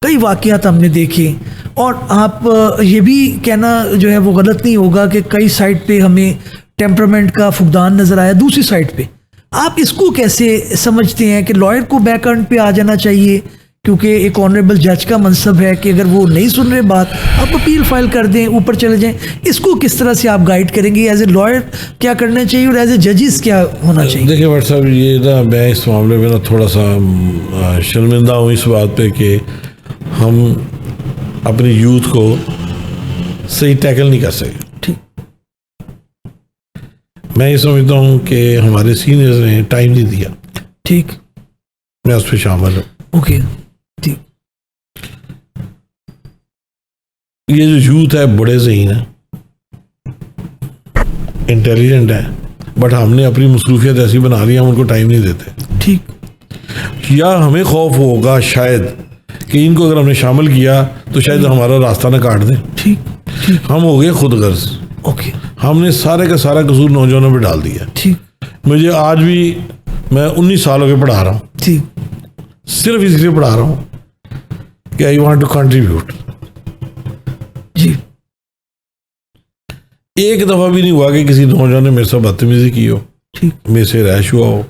कई वाक़यात हमने देखे, और आप ये भी कहना जो है वो गलत नहीं होगा कि कई साइड पे हमें टेम्परामेंट का फुकदान नज़र आया। दूसरी साइड पे आप इसको कैसे समझते हैं कि लॉयर को बैकएंड पे आ जाना चाहिए, क्योंकि एक ऑनरेबल जज का मनसब है कि अगर वो नहीं सुन रहे बात, आप अपील फाइल कर दें, ऊपर चले जाएं। इसको किस तरह से आप गाइड करेंगे? एज ए लॉयर क्या करना चाहिए और एज ए जजेस क्या होना चाहिए? देखिए भट्ट साहब, ये ना मैं इस मामले में ना थोड़ा सा शर्मिंदा हूँ इस बात पे कि हम अपनी यूथ को सही टैकल नहीं कर सके। ठीक। मैं ये समझता हूँ कि हमारे सीनियर्स ने टाइम नहीं दिया। ठीक। मैं उस पर शामिल हूँ। ओके। ठीक। ये जो यूथ है बड़े ज़हीन है, इंटेलिजेंट है, बट हमने अपनी मसरूफियत ऐसी बना ली, हम उनको टाइम नहीं देते। ठीक। या हमें खौफ होगा शायद कि इनको अगर हमने शामिल किया तो शायद हमारा रास्ता ना काट दें। ठीक। ठीक। हम हो गए खुद गर्ज। ओके। हमने सारे का सारा कसूर नौजवानों पे डाल दिया। ठीक। मुझे आज भी, मैं 19 साल हो गए पढ़ा रहा हूँ, ठीक। सिर्फ इसलिए पढ़ा रहा हूँ कि आई वांट टू कंट्रीब्यूट। जी। एक दफा भी नहीं हुआ कि किसी नौजवान ने मेरे साथ बदतमीजी की हो, ठीक। मेरे से रैश हुआ हो,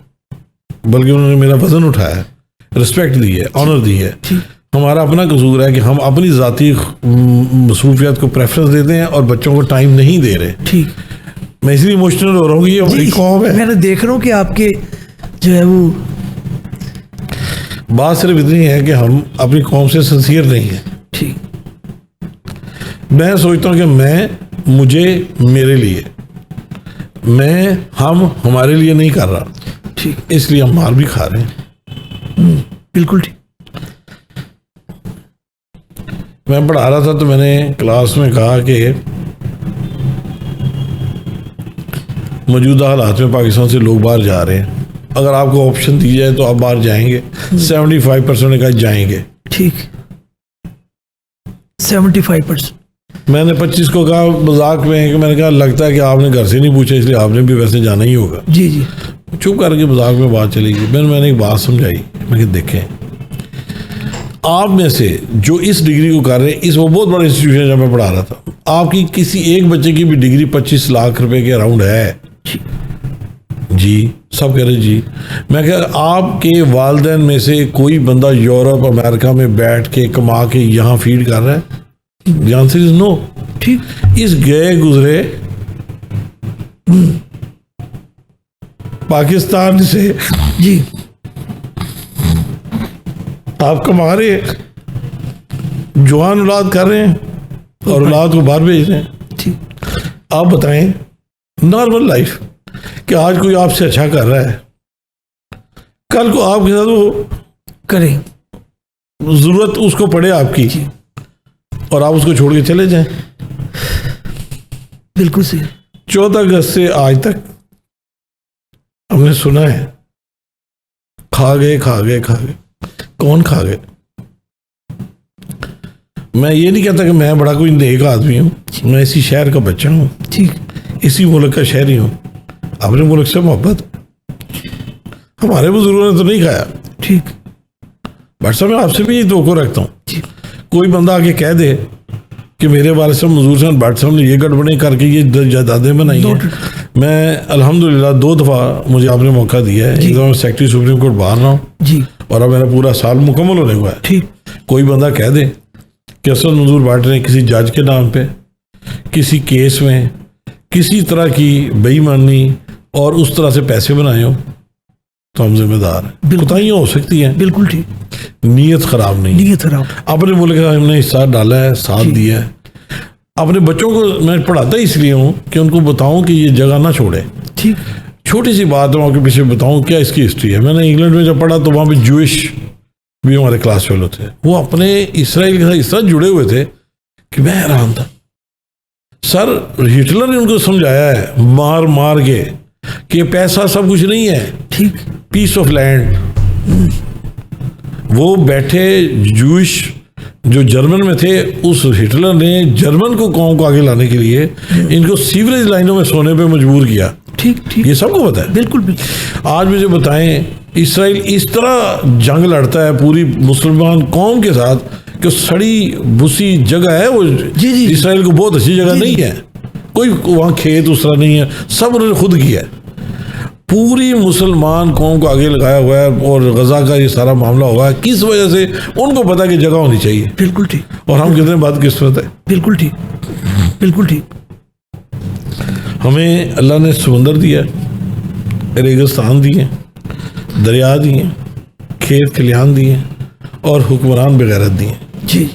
बल्कि उन्होंने मेरा वजन उठाया है, रिस्पेक्ट दी है, ऑनर दी है। ठीक। हमारा अपना कसूर है कि हम अपनी ज़ाती मसरूफियात को प्रेफरेंस देते हैं और बच्चों को टाइम नहीं दे रहे। ठीक। मैं इसलिए इमोशनल हो रहा हूँ कि ये हमारी कौम है। मैंने देख रहा हूँ कि आपके जो है वो बात सिर्फ इतनी है कि हम अपनी कौम से सिंसियर नहीं है। ठीक। मैं सोचता हूँ कि मुझे मेरे लिए, हम हमारे लिए नहीं कर रहा, ठीक। इसलिए हम मार भी खा रहे हैं। बिल्कुल ठीक। मैं पढ़ा रहा था तो मैंने क्लास में कहा कि मौजूदा हालात में पाकिस्तान से लोग बाहर जा रहे हैं, अगर आपको ऑप्शन दी जाए तो आप बाहर जाएंगे? 75% ने कहा जाएंगे। ठीक। 75%। मैंने 25 को कहा मजाक में, कि मैंने कहा लगता है कि आपने घर से नहीं पूछा इसलिए आपने भी वैसे जाना ही होगा। जी जी। चुप करके मजाक में बात चली गई। मैंने एक बात समझाई, मैं कि देखें, आप में से जो इस डिग्री को कर रहे हैं, वो बहुत बड़ा इंस्टीट्यूशन जब मैं पढ़ा रहा था, आपकी किसी एक बच्चे की भी डिग्री 25 लाख रुपए के अराउंड है। जी, सब कह रहे जी। मैं कह, आपके वालिदैन में से कोई बंदा यूरोप अमेरिका में बैठ के कमा के यहाँ फीड कर रहा है? The answer is no। ठीक। इस गए गुजरे पाकिस्तान से जी। आप कमा रहे हैं, जवान औलाद कर रहे हैं और औलाद को बाहर भेज रहे हैं। ठीक। आप बताएं, नॉर्मल लाइफ कि आज कोई आपसे अच्छा कर रहा है, कल को आपके साथ वो करें, जरूरत उसको पड़े आपकी और आप उसको छोड़ के चले जाएं। बिल्कुल सही। 14 अगस्त से आज तक हमने सुना है, खा गए खा गए खा गए। कौन खा गए? मैं ये नहीं कहता कि मैं बड़ा कोई नेक आदमी हूँ, मैं इसी शहर का बच्चा हूँ, ठीक। इसी मुल्क का शहरी हूँ। अपने मुल्क से मोहब्बत, हमारे बुजुर्गों ने तो नहीं खाया। ठीक। बट साहब मैं आपसे भी ये धोखो रखता हूँ, कोई बंदा आके कह दे कि मेरे वाले साहब मजूर साहब भट्ट साहब ने ये गड़बड़े करके ये जायदादें बनाई हैं। मैं अल्हम्दुलिल्लाह 2 दफ़ा मुझे आपने मौका दिया है। एक दफ़ा मैं सेक्रेटरी सुप्रीम कोर्ट बाहर रहा हूँ जी, और अब मेरा पूरा साल मुकम्मल होने हुआ है। ठीक। कोई बंदा कह दे कि असद मंजूर भट्ट ने किसी जज के नाम पे किसी केस में किसी तरह की बेईमानी और उस तरह से पैसे बनाए हो, तो हम जिम्मेदार हैं। कोताहियाँ हो सकती हैं, बिल्कुल ठीक। नीयत खराब नहीं, नीयत खराब। अपने मुल्क का हमने हिस्सा डाला है, साथ दिया है। अपने बच्चों को मैं पढ़ाता इसलिए हूँ कि उनको बताऊँ कि ये जगह ना छोड़े। ठीक। छोटी सी बात मैं आपके पीछे बताऊं क्या इसकी हिस्ट्री है। मैंने इंग्लैंड में जब पढ़ा तो वहाँ पे जूइश भी हमारे क्लास फेलो थे, वो अपने इसराइल के साथ इस तरह जुड़े हुए थे कि मैं हैरान था। सर हिटलर ने उनको समझाया है मार मार के कि पैसा सब कुछ नहीं है, ठीक, पीस ऑफ लैंड। वो बैठे जूइश जो जर्मन में थे, उस हिटलर ने जर्मन को कौम को आगे लाने के लिए इनको सीवरेज लाइनों में सोने पे मजबूर किया। ठीक ठीक, ये सबको पता है। बिल्कुल बिल्कुल। आज मुझे बताएं इसराइल इस तरह जंग लड़ता है पूरी मुसलमान कौम के साथ कि सड़ी भूसी जगह है वो। जी जी, इसराइल को बहुत अच्छी जगह जी, नहीं है, कोई वहाँ खेत उस तरह नहीं है, सब उन्होंने खुद किया है। पूरी मुसलमान कौम को आगे लगाया हुआ है और गजा का ये सारा मामला हुआ है। किस वजह से? उनको पता कि जगह होनी चाहिए। बिल्कुल ठीक। और हम कितने बदकिस्मत है। बिल्कुल ठीक, बिल्कुल ठीक। हमें अल्लाह ने समंदर दिया, रेगिस्तान दिए, दरिया दिए, खेत खलिहान दिए और हुक्मरान बेगैरत दिए। जी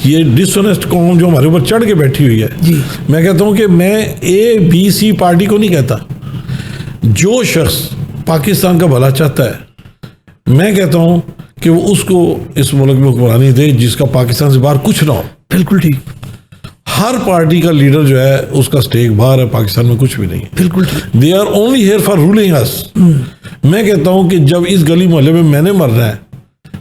ये डिसऑनेस्ट कौम जो हमारे ऊपर चढ़ के बैठी हुई है, जी, मैं कहता हूँ कि मैं ABC पार्टी को नहीं कहता। जो शख्स पाकिस्तान का भला चाहता है, मैं कहता हूँ कि वो उसको इस मुल्क में हुक्मरानी दे जिसका पाकिस्तान से बाहर कुछ ना हो। बिल्कुल ठीक। हर पार्टी का लीडर जो है उसका स्टेक बाहर है, पाकिस्तान में कुछ भी नहीं है। बिल्कुल ठीक। They are only here for ruling us. मैं कहता हूँ कि जब इस गली मोहल्ले में मैंने मरना है,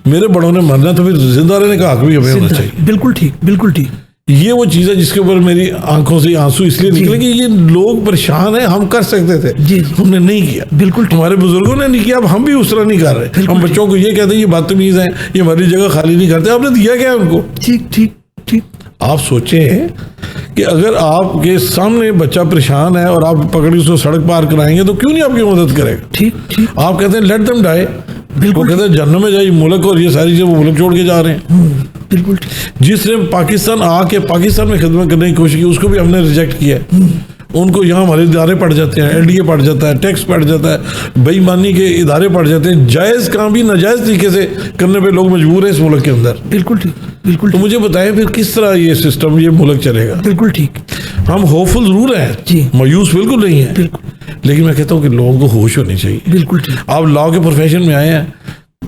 मेरे बड़ों ने मरना है, तो फिर जिंदा रहने का हक भी हमें होना चाहिए। बिल्कुल ठीक, बिल्कुल ठीक। ये वो चीज़ है जिसके ऊपर मेरी आंखों से आंसू इसलिए निकले कि ये लोग परेशान हैं। हम कर सकते थे, जी, हमने नहीं किया। बिल्कुल ठीक। हमारे बुजुर्गों ने नहीं किया, अब हम भी उस तरह नहीं कर रहे। हम बच्चों को ये कहते हैं ये बदतमीज हैं, ये हमारी जगह खाली नहीं करते। आपने दिया क्या है उनको? ठीक ठीक ठीक। आप सोचें कि अगर आपके सामने बच्चा परेशान है और आप पकड़ के उसको सड़क पार कराएंगे तो क्यों नहीं आपकी मदद करेगा? ठीक ठीक। आप कहते हैं लेट देम डाई, बिल्कुल वो कहते हैं जन्नत में जाइए मुल्क, और ये सारी चीजें वो मुल्क छोड़ के जा रहे हैं। बिल्कुल ठीक। जिसने पाकिस्तान आके पाकिस्तान में खिदमत करने की कोशिश की उसको भी हमने रिजेक्ट किया है। उनको यहाँ हमारे इदारे पड़ जाते हैं, LDA पड़ जाता है, टैक्स पड़ जाता है, बेईमानी के इदारे पड़ जाते हैं। जायज़ काम भी नाजायज़ तरीके से करने पे लोग मजबूर हैं इस मुल्क के अंदर। बिल्कुल ठीक, बिल्कुल तो ठीक। मुझे बताएं फिर किस तरह ये सिस्टम, ये मुल्क चलेगा? बिल्कुल ठीक। हम होपफुल जरूर हैं जी, मायूस बिल्कुल नहीं है, बिल्कुल, लेकिन मैं कहता हूँ कि लोगों को होश होनी चाहिए। बिल्कुल ठीक। आप लॉ के प्रोफेशन में आए हैं,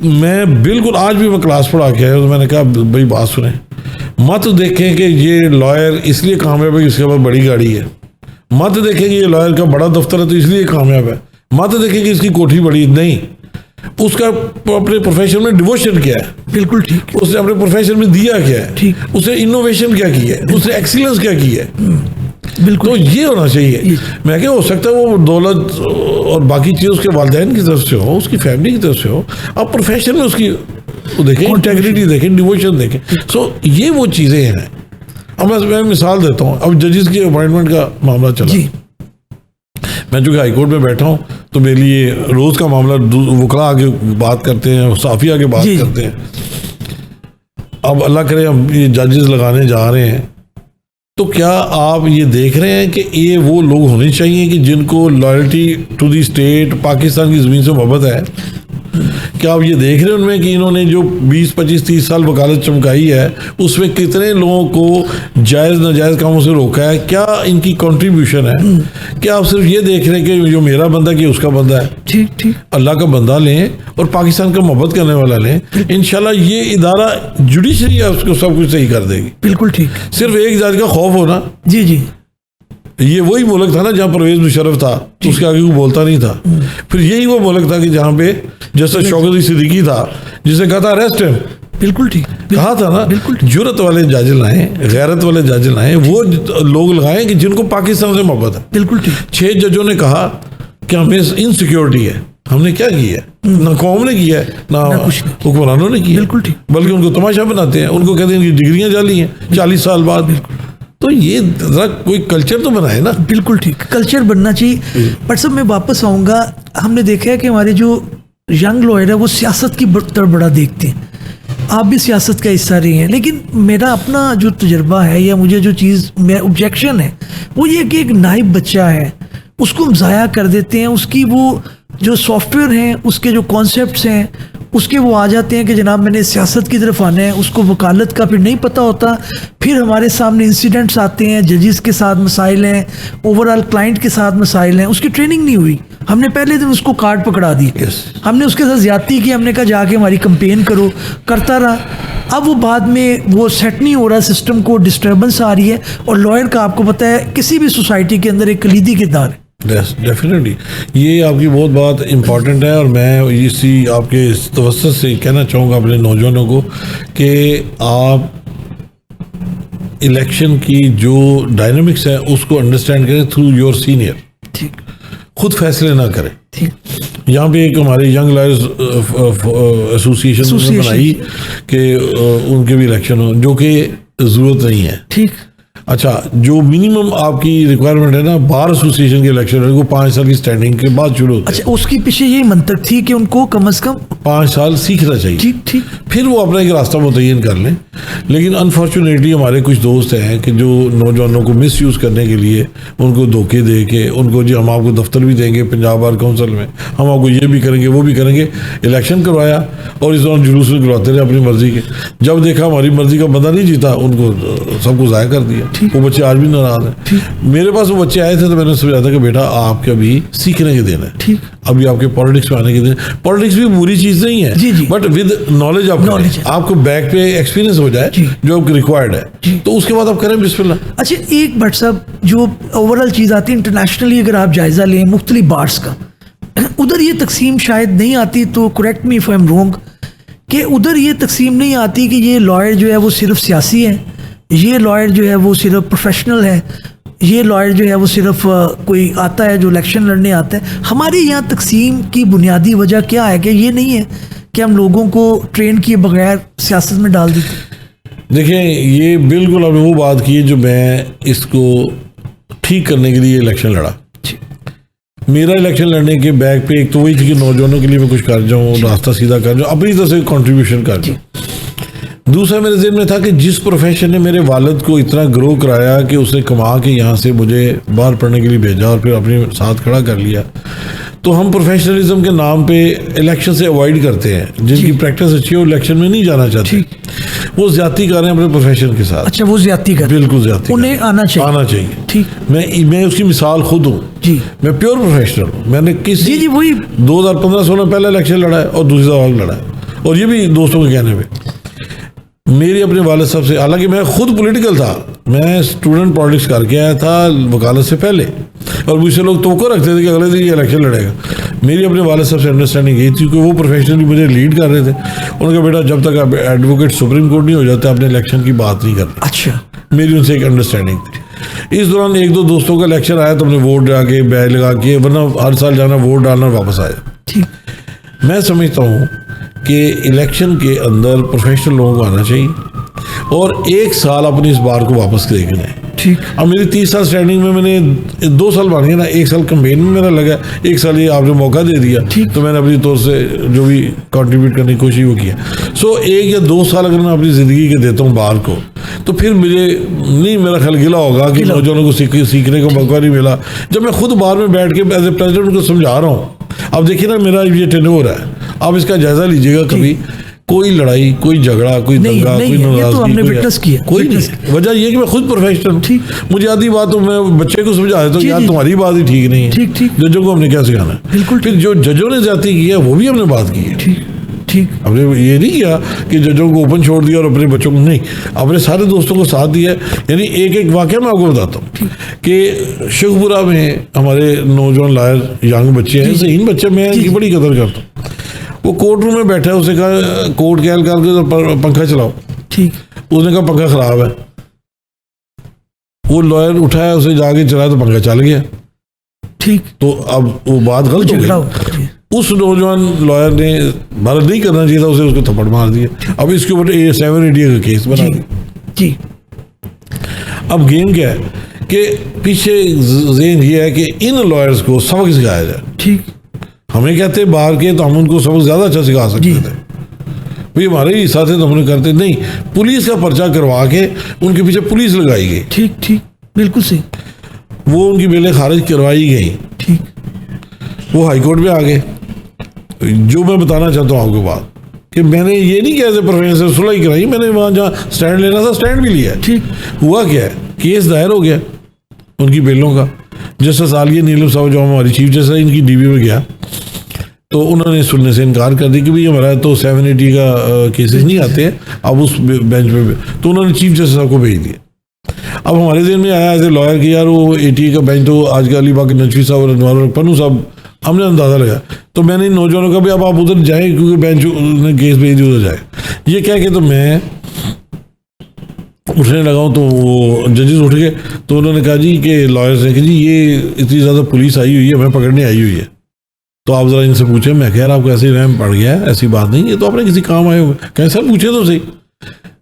मैं बिल्कुल आज भी मैं क्लास पढ़ा के आया तो मैंने कहा भाई बात सुने, मत देखें कि ये लॉयर इसलिए कामयाब है कि इसके पास बड़ी गाड़ी है, मत देखें कि ये लॉयर का बड़ा दफ्तर है तो इसलिए कामयाब है, मत देखें कि इसकी कोठी बड़ी, नहीं, उसका अपने प्रोफेशन में डिवोशन क्या है, बिल्कुल ठीक। उसने अपने प्रोफेशन में दिया क्या है, ठीक। उसने इनोवेशन क्या की है, उसने एक्सीलेंस क्या की है। बिल्कुल तो ये होना चाहिए। मैं क्या हो सकता है वो दौलत और बाकी चीज़ उसके वालिदैन की तरफ से हो, उसकी फैमिली की तरफ से हो, आप प्रोफेशन में उसकी वो देखें, इंटेग्रिटी देखें, डिवोशन देखें। सो ये वो चीज़ें हैं। अब मैं मिसाल देता हूँ, अब जजेस की अपॉइंटमेंट का मामला चला, जी, मैं चूँकि हाईकोर्ट में बैठा हूँ तो मेरे लिए रोज़ का मामला वकला आगे बात करते हैं, साफ़ी आगे बात जी, करते हैं। अब अल्लाह करे हम ये जजेस लगाने जा रहे हैं, तो क्या आप ये देख रहे हैं कि ये वो लोग होने चाहिए कि जिनको loyalty to the state, Pakistan की ज़मीन से मोहब्बत है? क्या आप ये देख रहे हैं उनमें कि इन्होंने जो 20, 25, 30 साल वकालत चमकाई है उसमें कितने लोगों को जायज़ नाजायज़ कामों से रोका है? क्या इनकी कंट्रीब्यूशन है? क्या आप सिर्फ ये देख रहे हैं कि जो मेरा बंदा कि उसका बंदा है? ठीक ठीक। अल्लाह का बंदा लें और पाकिस्तान का मोहब्बत करने वाला लें, इंशाल्लाह ये इदारा जुडिशरी उसको सब कुछ सही कर देगी। बिल्कुल ठीक। सिर्फ एक जात का खौफ होना, जी जी, ये वही मुल्क था ना जहाँ परवेज मुशर्रफ था, उसके आगे कोई बोलता नहीं था। फिर यही वो मुल्क था कि जहाँ पे जैसे शौकत अली सिद्दीकी था जिसे कहा था अरेस्ट हिम, बिल्कुल ठीक। कहा था ना, बिल्कुल। जुर्रत वाले जज लाएं, गैरत वाले जज लाएं, वो लोग लगाएं कि जिनको पाकिस्तान से मोहब्बत है। बिल्कुल ठीक। 6 जजों ने कहा कि हमें इनसिक्योरिटी है, हमने क्या किया है? ना कौम ने किया है ना हुक्मरानों ने किया, बिल्कुल ठीक। बल्कि उनको तमाशा बनाते हैं, उनको कहते हैं इनकी डिग्रियां जाली हैं 40 साल बाद। तो ये जरा कोई कल्चर तो बनाए ना। बिल्कुल ठीक, कल्चर बनना चाहिए। बट सब मैं वापस आऊँगा, हमने देखा है कि हमारे जो यंग लॉयर है वो सियासत की तरफ बड़ा देखते हैं। आप भी सियासत का हिस्सा रही हैं, लेकिन मेरा अपना जो तजुर्बा है या मुझे जो चीज़ मेरा ऑब्जेक्शन है वो ये कि एक नाइब बच्चा है उसको हम ज़ाया कर देते हैं, उसकी वो जो सॉफ्टवेयर हैं, उसके जो कॉन्सेप्ट्स हैं, उसके वो आ जाते हैं कि जनाब मैंने सियासत की तरफ आना है, उसको वकालत का फिर नहीं पता होता। फिर हमारे सामने इंसिडेंट्स आते हैं, जजेस के साथ मसाइल हैं, ओवरऑल क्लाइंट के साथ मसाइल हैं, उसकी ट्रेनिंग नहीं हुई। हमने पहले दिन उसको कार्ड पकड़ा दी, Yes. हमने उसके साथ ज्यादती की, हमने कहा जाके हमारी कंपेन करो, करता रहा। अब वो बाद में वो सेट नहीं हो रहा, सिस्टम को डिस्टर्बेंस आ रही है, और लॉयर का आपको पता है किसी भी सोसाइटी के अंदर एक कलीदी किरदार है। डेफिनेटली ये आपकी बहुत बात इम्पॉर्टेंट है, और मैं इसी आपके इस तवज्जुह से कहना चाहूँगा अपने नौजवानों को कि आप इलेक्शन की जो डायनामिक्स है उसको अंडरस्टैंड करें थ्रू योर सीनियर। ठीक, खुद फैसले ना करें। ठीक, यहाँ पे एक हमारे यंग लॉयर्स एसोसिएशन ने बनाई कि उनके भी इलेक्शन हो, जो कि ज़रूरत नहीं है। ठीक, अच्छा, जो मिनिमम आपकी रिक्वायरमेंट है ना, बार एसोसिएशन के इलेक्शन है वो 5 साल की स्टैंडिंग के बाद शुरू होते हैं। अच्छा, उसके पीछे यही मंतक थी कि उनको कम से कम 5 साल सीखना चाहिए। ठीक, ठीक, फिर वो अपना एक रास्ता मुतय्यन कर लें। लेकिन अनफॉर्चुनेटली हमारे कुछ दोस्त हैं कि जो नौजवानों को मिस यूज़ करने के लिए उनको धोखे दे के उनको जी हम आपको दफ्तर भी देंगे पंजाब बार काउंसिल में, हम आपको ये भी करेंगे वो भी करेंगे, इलेक्शन करवाया और इस दौरान जुलूस करवाते रहे अपनी मर्जी के। जब देखा हमारी मर्जी का बंदा नहीं जीता, उनको सबको ज़ाया कर दिया। वो बच्चे आज भी नाराज हैं। मेरे पास वो बच्चे आए थे तो मैंने समझाया था कि बेटा आपके अभी सीखने के दिन है, ठीक, अभी आपके पॉलिटिक्स में आने के दिन। पॉलिटिक्स भी बुरी चीज़ नहीं है, जी, जी। बट विद नॉलेज आपको बैक पे एक्सपीरियंस हो जाए जो आपको रिक्वायर्ड है, तो उसके बाद आप करें बिस्मिल्लाह। अच्छा, एक भट्ट साहब, जो ओवरऑल चीज़ आती है इंटरनेशनली, अगर आप जायज़ा लें मुख्तलिफ बार्स का, उधर ये तकसीम शायद नहीं आती, तो correct me if I am wrong, कि उधर ये तकसीम नहीं आती कि ये लॉयर जो है वो सिर्फ सियासी है, ये लॉयर जो है वो सिर्फ प्रोफेशनल है, ये लॉयर जो है वो सिर्फ कोई आता है जो इलेक्शन लड़ने आता है। हमारे यहाँ तकसीम की बुनियादी वजह क्या है कि ये नहीं है कि हम लोगों को ट्रेन किए बगैर सियासत में डाल देते। देखिए, ये बिल्कुल आपने वो बात की है जो मैं इसको ठीक करने के लिए इलेक्शन लड़ा। मेरा इलेक्शन लड़ने के बैक पे एक तो वही थी कि नौजवानों के लिए मैं कुछ कर जाऊँ, रास्ता सीधा कर जाऊँ, अपनी तरफ से कंट्रीब्यूशन कर जाऊँ। दूसरा मेरे ज़हन में था कि जिस प्रोफेशन ने मेरे वालिद को इतना ग्रो कराया कि उसने कमा के यहाँ से मुझे बाहर पढ़ने के लिए भेजा और फिर अपने साथ खड़ा कर लिया, तो हम प्रोफेशनलिज्म के नाम पे इलेक्शन से अवॉइड करते हैं। जिनकी प्रैक्टिस अच्छी है वो इलेक्शन में नहीं जाना चाहते, वो ज्यादती कर रहे हैं अपने प्रोफेशन के साथ। अच्छा, वो ज्यादती कर, बिल्कुल ज्यादती, उन्हें आना चाहिए। ठीक, मैं उसकी मिसाल खुद हूँ जी, मैं प्योर प्रोफेशनल हूँ। मैंने किसी जी वही 2015-16 पहला इलेक्शन लड़ा है और दूसरी दफा लड़ा है, और ये भी दोस्तों के कहने पे। मेरी अपने वालिद साहब से, हालांकि मैं खुद पॉलिटिकल था, मैं स्टूडेंट पॉलिटिक्स करके आया था वकालत से पहले, और मुझसे लोग तोको रखते थे कि अगले दिन ये इलेक्शन लड़ेगा। मेरी अपने वालिद साहब से अंडरस्टैंडिंग यही थी कि वो प्रोफेशनली मुझे लीड कर रहे थे। उन्होंने कहा बेटा जब तक आप एडवोकेट सुप्रीम कोर्ट नहीं हो जाते आपने इलेक्शन की बात नहीं करनी। अच्छा, मेरी उनसे एक अंडरस्टैंडिंग थी। इस दौरान 1-2 दोस्तों का इलेक्शन आया तो हमने वोट जाके बैग लगा के, वरना हर साल जाना वोट डालना वापस आया। ठीक, मैं समझता हूँ कि इलेक्शन के अंदर प्रोफेशनल लोगों को आना चाहिए और 1 साल अपनी इस बार को वापस देख लें। ठीक, अब मेरी 30 साल स्टैंडिंग में मैंने 2 साल बन गए ना, 1 साल कैंपेन में मेरा लगा, 1 साल ये आपने मौका दे दिया, तो मैंने अपनी तौर से जो भी कंट्रीब्यूट करने की कोशिश वो किया। सो 1 या 2 साल अगर मैं अपनी ज़िंदगी के देता हूँ बाहर को, तो फिर मुझे नहीं, मेरा ख्याल गिला होगा कि नौजवानों को सीखने का मौका नहीं मिला। जब मैं खुद बाहर में बैठ के एज ए प्रेसिडेंट उनको समझा रहा हूँ, अब देखिए ना मेरा ये टेन्योर है, आप इसका जायजा लीजिएगा। कभी कोई लड़ाई, कोई झगड़ा, कोई दंगा, कोई नाराजगी, कोई नहीं। वजह ये कि मैं खुद प्रोफेशनल हूँ। मुझे आधी बात तो मैं बच्चे को समझा देता हूँ, यार तुम्हारी बात ही ठीक नहीं है। जजों को हमने क्या सिखाना है? बिल्कुल। फिर जो जजों ने ज्यादती की है वो भी हमने बात की है। ठीक, हमने ये नहीं किया कि जजों को ओपन छोड़ दिया और अपने बच्चों को नहीं, अपने सारे दोस्तों को साथ दिया। यानी एक वाकया मैं आपको बताता हूँ कि शेखपुरा में हमारे नौजवान लायर यंग बच्चे हैं, ज़हीन बच्चे, मैं इनकी बड़ी कदर करता हूँ। वो कोर्ट रूम में बैठा है, उसे कहा कोर्ट के हल्का करके पंखा चलाओ। ठीक, उसने कहा पंखा खराब है। वो लॉयर उठाया, उसे जाके चलाया तो पंखा चल गया। ठीक, तो अब वो बात गलत हो गई। उस नौजवान लॉयर ने भारत नहीं करना चाहिए था, उसे उसको थप्पड़ मार दिया। अब इसके ऊपर 780 का केस बना दिया। जी, अब गेम क्या है कि पीछे ज़हन ये है कि इन लॉयर्स को सबक सिखाया जाए। ठीक, हमें कहते बाहर के तो हम उनको सबक ज़्यादा अच्छा सिखा सकते थे, भाई हमारे ही साथ तो हमने करते नहीं। पुलिस का पर्चा करवा के उनके पीछे पुलिस लगाई गई। ठीक, बिल्कुल सही। वो उनकी बेलें खारिज करवाई गई। ठीक, वो हाई कोर्ट में आ गए। जो मैं बताना चाहता हूँ आपको बात कि मैंने ये नहीं किया प्रोफेसर सुलह कराई, मैंने वहाँ जहाँ स्टैंड लेना था स्टैंड भी लिया। ठीक, हुआ क्या है, केस दायर हो गया उनकी बेलों का। जस्टिस आलिया नीलम साहब जो हमारी चीफ जस्टिस है, इनकी डीवी में गया तो उन्होंने सुनने से इनकार कर दी कि भाई हमारा तो 780 का केसेस नहीं आते हैं, अब उस बेंच पे तो उन्होंने चीफ जस्टिस साहब को भेज दिया। अब हमारे जहन में आया एज ए लॉयर कि यार वो 80 का बेंच तो आज अली बाकी नजवी साहब और अनवर पन्नू साहब, हमने अंदाज़ा लगा। तो मैंने इन नौजवानों का भी अब आप उधर जाएँ क्योंकि बेंच ने केस भेज दिया, उधर जाए। ये कह के तो मैं उठने लगा हूँ तो वो जजेस उठ गए, तो उन्होंने कहा जी कि लॉयर्स ने कि जी ये इतनी ज़्यादा पुलिस आई हुई है, हमें पकड़ने आई हुई है, तो आप ज़रा इनसे पूछें। मैं कह रहा आपको ऐसे वहम पड़ गया है, ऐसी बात नहीं, ये तो अपने किसी काम आए हुए। कहें सर पूछे तो सही।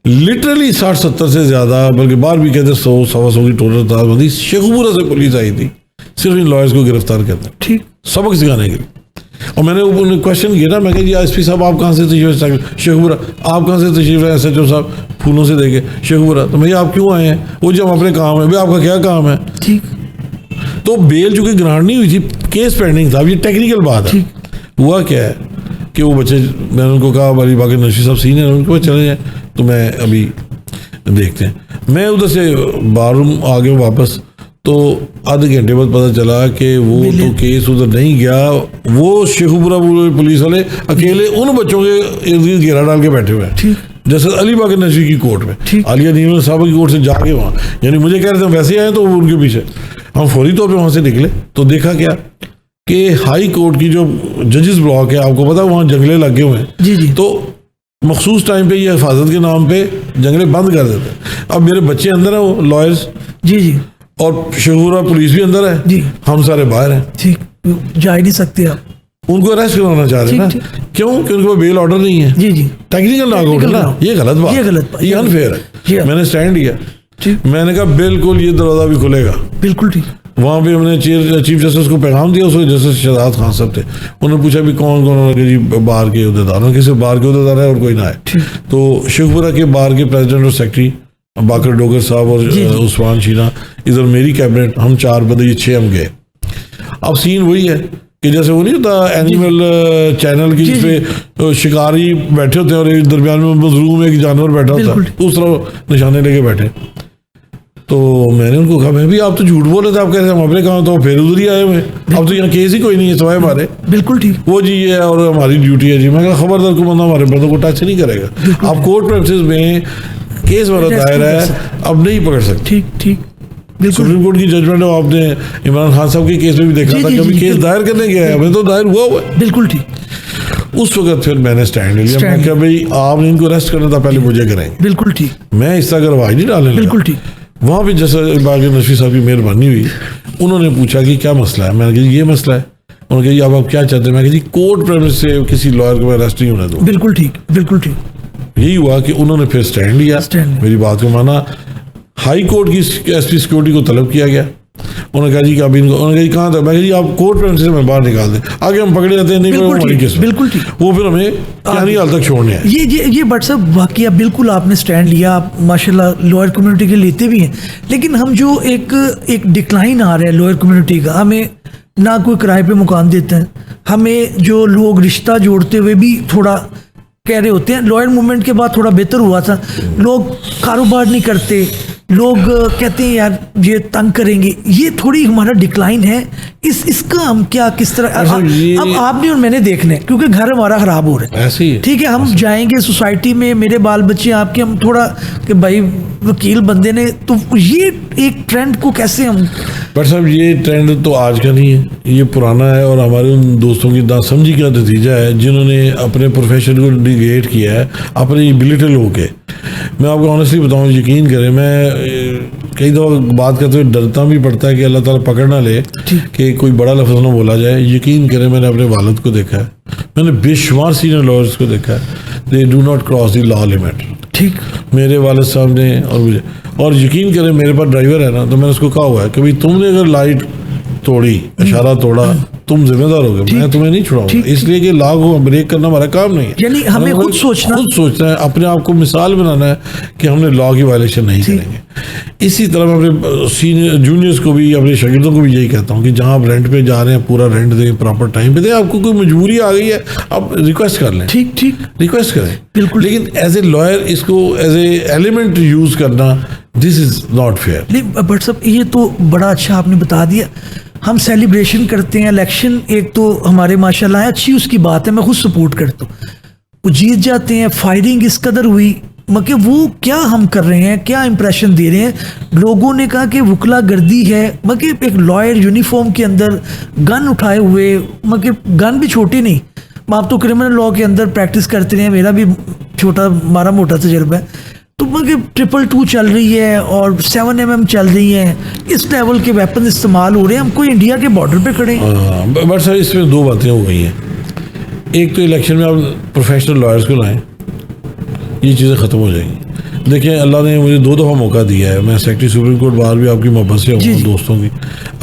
लिटरली 60-70 से ज़्यादा, बल्कि बाहर भी कहते 100-125 की टोटल तादाद शेखुपुरा से पुलिस आई थी सिर्फ इन लॉयर्स को गिरफ्तार करते, ठीक, सबक सिखाने के लिए। और मैंने उन्हें क्वेश्चन किया ना, मैं कहा जी एसपी साहब आप कहाँ से तशरीफ, शेखुपुरा। आप कहाँ से तशरीफ है? SHO साहब फूलों से देखे, शेखुपुरा। तो भैया आप क्यों आए हैं? वो जब अपने काम है, भाई आपका क्या काम है? ठीक। तो बेल चूंकि ग्रांट नहीं हुई थी, केस पेंडिंग था, अब ये टेक्निकल बात है। हुआ क्या है कि वो बच्चे, मैंने उनको कहा अली बाकी नशवी साहब सीनियर, उनके पास चले जाए, तो मैं अभी देखते हैं। मैं उधर से बाथरूम आ गया वापस, तो आधे घंटे बाद पता चला कि वो तो केस उधर नहीं गया, वो शेखुपुरा पुलिस वाले अकेले उन बच्चों के इर्द गिर्द घेरा डाल के बैठे हुए हैं, जैसे अली बाकी नजवी की कोर्ट में, आलिया नीलम साहब की कोर्ट से जाके वहाँ, यानी मुझे कह रहे थे वैसे आए तो उनके पीछे हम फौरी तौर पे वहाँ से निकले। तो देखा क्या कि हाई कोर्ट की जो जजेस ब्लॉक है, आपको पता है वहाँ जंगले लगे हुए हैं, जी जी, तो मखसूस टाइम पे ये हिफाजत के नाम पे जंगले बंद कर देते हैं। अब मेरे बच्चे अंदर हैं, वो लॉयर्स, जी जी, और शेखुपुरा पुलिस भी अंदर है जी, हम सारे बाहर हैं, ठीक, जा ही नहीं सकते आप। उनको अरेस्ट करवाना चाह रहे हैं ना, क्यों? क्योंकि उनको बेल ऑर्डर नहीं है, जी जी, टेक्निकल नागौट है ना, ये गलत बात, ये अनफेयर है। मैंने स्टैंड लिया, मैंने कहा बिल्कुल ये दरवाजा भी खुलेगा, बिल्कुल ठीक। वहाँ पे हमने चीफ जस्टिस को पैगाम दिया, उसको जस्टिस शहजाद खान साहब थे, उन्होंने पूछा भी कौन कौन जी बार के उहदेदार, किसी बार के उहदेदार है और कोई ना है। तो शेखुपुरा के बार के प्रेसिडेंट और सेक्रेटरी बाकर डोगर साहब और उस्मान शीना, इधर मेरी कैबिनेट, हम 4 बंदे, ये 6 हम गए। अब सीन वही है कि जैसे वो नहीं होता एनिमल चैनल की, जिसपे शिकारी बैठे होते हैं और दरमियान में मजलूम एक जानवर बैठा होता है, उस तरह निशाने लेके बैठे। तो मैंने उनको कहा, मैं भी आप तो झूठ बोल रहे थे, आप कह रहे थे हम अपने काम, तो फिर उधर ही आए हुए, अब तो यहाँ केस ही कोई नहीं है सिवाय हमारे। बिल्कुल ठीक, वो जी ये और हमारी ड्यूटी है जी। मैं कहा खबरदार को बंदा हमारे बंदों को टच नहीं करेगा, आप कोर्ट प्रेमिसेस में केस वाला दायर है, अब नहीं पकड़ सकते। ठीक ठीक, सुप्रीम कोर्ट की जजमेंट है, आपने इमरान खान साहब के केस में भी देखा था, कभी केस दायर करने गया है, हमें तो दायर हुआ हुआ है। बिल्कुल ठीक। उस वक्त फिर मैंने स्टैंड लिया, मैं क्या भाई आपने इनको अरेस्ट करना था, पहले मुझे करेंगे। बिल्कुल ठीक, मैं इस तरह आवाज नहीं डालने लगा। बिल्कुल ठीक। वहाँ पे जैसे बाकी नशवी साहब की मेहरबानी हुई, उन्होंने पूछा कि क्या मसला है, मैंने कहा ये मसला है। उन्होंने कहा अब आप क्या चाहते हैं? मैं कहा जी कोर्ट प्रेमिस से किसी लॉयर को अरेस्ट नहीं होने दो। बिल्कुल ठीक, बिल्कुल ठीक। यही हुआ कि उन्होंने फिर स्टैंड लिया, मेरी बात को माना, हाई कोर्ट की एसपी सिक्योरिटी को तलब किया गया। उन्होंने कहा जी कि अभी इनको, उन्होंने कहा जी कहाँ था? मैं कहा जी आप कोर्ट प्रेमिस से मैं बाहर निकाल दें, आगे हम पकड़े जाते हैं, नहीं हमारी केस। बिल्कुल ठीक। वो फिर हमें कहानी हाल तक छोड़ने हैं। ये बट साहब वाकया बिल्कुल आपने स्टैंड लिया, आप माशाल्लाह लॉयर कम्युनिटी के लेते भी हैं, लेकिन हम जो एक डिक्लाइन आ रहा है लॉयर कम्युनिटी का, हमें ना कोई किराए पे मकान देते हैं, हमें जो लोग रिश्ता जोड़ते हुए भी थोड़ा कह रहे होते हैं, लॉयर मूवमेंट के बाद थोड़ा बेहतर हुआ था, लोग कारोबार नहीं करते, लोग कहते हैं यार ये तंग करेंगे, ये थोड़ी हमारा डिक्लाइन है। इसका हम क्या किस तरह अब आपने और मैंने देखना है, क्योंकि घर हमारा खराब हो रहा है, ऐसे ही ठीक है। हम जाएंगे सोसाइटी में, मेरे बाल बच्चे आपके, हम थोड़ा कि भाई वकील बंदे ने, तो ये एक ट्रेंड को कैसे हम? बट साहब ये ट्रेंड तो आज का नहीं है, ये पुराना है, और हमारे उन दोस्तों की नासमझी का नतीजा है जिन्होंने अपने प्रोफेशन को निगेट किया है अपनी बिलिटल होके। मैं आपको ऑनेस्टली बताऊं, यकीन करें, मैं कई दफ़ा बात करते हुए डरता भी पड़ता है कि अल्लाह ताला पकड़ ना ले कि कोई बड़ा लफ्ज़ ना बोला जाए। यकीन करें मैंने अपने वालिद को देखा है, मैंने बेशुमार सीनियर लॉयर्स को देखा है, they do not cross the law limit. ठीक, मेरे वालिद साहब ने और मुझे, और यकीन करें मेरे पास ड्राइवर है ना, तो मैंने उसको कहा हुआ है कि भाई तुमने अगर लाइट तोड़ी, इशारा तोड़ा, तुम जिम्मेदार हो गए, मैं तुम्हें नहीं छुड़ाऊंगा, इसलिए कि लॉ को ब्रेक करना हमारा काम नहीं है। यानी हमें खुद सोचना है, अपने आप को मिसाल बनाना है कि हमने लॉ की वायलेशन नहीं करेंगे। इसी तरह मैं अपने सीनियर जूनियर्स को भी, अपने शागिर्दों को भी यही कहता हूँ कि जहाँ आप रेंट पे जा रहे हैं पूरा रेंट दें, प्रॉपर टाइम पे दें। आपको कोई मजबूरी आ गई है, आप रिक्वेस्ट कर लें, ठीक ठीक, रिक्वेस्ट करें बिल्कुल, लेकिन एज ए लॉयर इसको एज ए एलिमेंट यूज करना, दिस इज नॉट फेयर। नहीं बट साहब ये तो बड़ा अच्छा आपने बता दिया। हम सेलिब्रेशन करते हैं इलेक्शन, एक तो हमारे माशाल्लाह है, अच्छी उसकी बात है, मैं खुद सपोर्ट करता हूँ। वो जीत जाते हैं, फायरिंग इस कदर हुई, मगर वो क्या हम कर रहे हैं, क्या इंप्रेशन दे रहे हैं। लोगों ने कहा कि वकला गर्दी है, मगर एक लॉयर यूनिफॉर्म के अंदर गन उठाए हुए, मगर गन भी छोटी नहीं, आप तो क्रिमिनल लॉ के अंदर प्रैक्टिस करते रहे, मेरा भी छोटा मारा मोटा तजर्बा है, तो मगर 222 चल रही है और 7mm चल रही है, इस लेवल के वेपन इस्तेमाल हो रहे हैं, हम कोई इंडिया के बॉर्डर पे खड़े हैं। बट सर इसमें दो बातें हो गई हैं। एक तो इलेक्शन में आप प्रोफेशनल लॉयर्स को लाएं, ये चीज़ें ख़त्म हो जाएंगी। देखिए अल्लाह ने मुझे 2 दफ़ा मौका दिया है, मैं सेक्रेटरी सुप्रीम कोर्ट बाहर भी आपकी मोहब्बत से हूँ, दोस्तों की,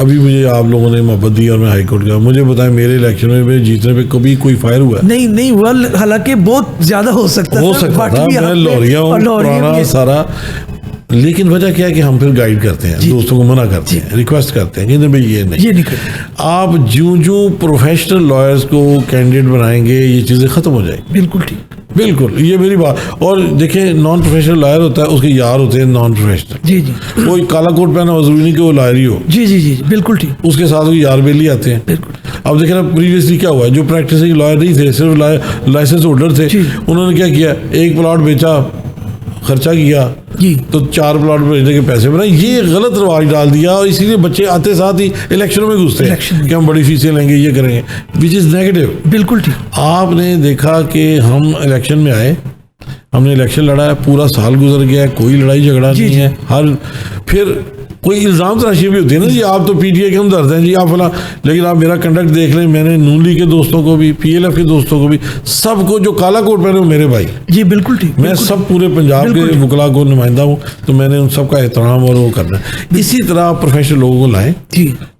अभी मुझे आप लोगों ने मोहब्बत दी और मैं हाई कोर्ट गया। मुझे बताएं मेरे इलेक्शन में मेरे जीतने पे कभी कोई फायर हुआ है? नहीं हुआ, हालांकि बहुत ज़्यादा हो सकता था। मैं लौरिया हूँ पुराना सारा, लेकिन वजह क्या है कि हम फिर गाइड करते हैं, दोस्तों को मना करते हैं, रिक्वेस्ट करते हैं कि भाई ये नहीं आप जो प्रोफेशनल लॉयर्स को कैंडिडेट बनाएंगे ये चीज़ें ख़त्म हो जाएंगी। बिल्कुल ठीक, बिल्कुल, ये मेरी बात। और देखिए नॉन प्रोफेशनल लॉयर होता है, उसके यार होते हैं नॉन प्रोफेशनल। जी वो काला कोट पहना जरूरी नहीं कि वो लॉयर ही हो। जी बिल्कुल ठीक, उसके साथ वो यार बेली आते हैं। अब देखिए ना प्रीवियसली क्या हुआ है, जो प्रैक्टिसिंग लॉयर नहीं थे, सिर्फ लाइसेंस होल्डर थे, उन्होंने क्या किया, एक प्लॉट बेचा, खर्चा किया जी, तो 4 प्लॉट बेचने के पैसे बनाए। ये गलत रवाज डाल दिया और इसीलिए बच्चे आते साथ ही इलेक्शनों में घुसते हैं कि हम बड़ी फीसें लेंगे, ये करेंगे, विच इज़ नेगेटिव। बिल्कुल ठीक। आपने देखा कि हम इलेक्शन में आए, हमने इलेक्शन लड़ा है, पूरा साल गुजर गया है, कोई लड़ाई झगड़ा नहीं है। हर फिर कोई इल्ज़ाम तराशी भी होती है ना जी, आप तो पीटीआई के हमदर्द हैं जी, आप फला, लेकिन आप मेरा कंडक्ट देख लें, मैंने नून लीग के दोस्तों को भी, पीएलएफ के दोस्तों को भी, सबको जो काला कोट पहने वो मेरे भाई। जी बिल्कुल ठीक। मैं सब पूरे पंजाब के वकला को नुमाइंदा हूँ, तो मैंने उन सबका एहतराम और वो करना है। इसी तरह आप प्रोफेशनल लोगों को लाएं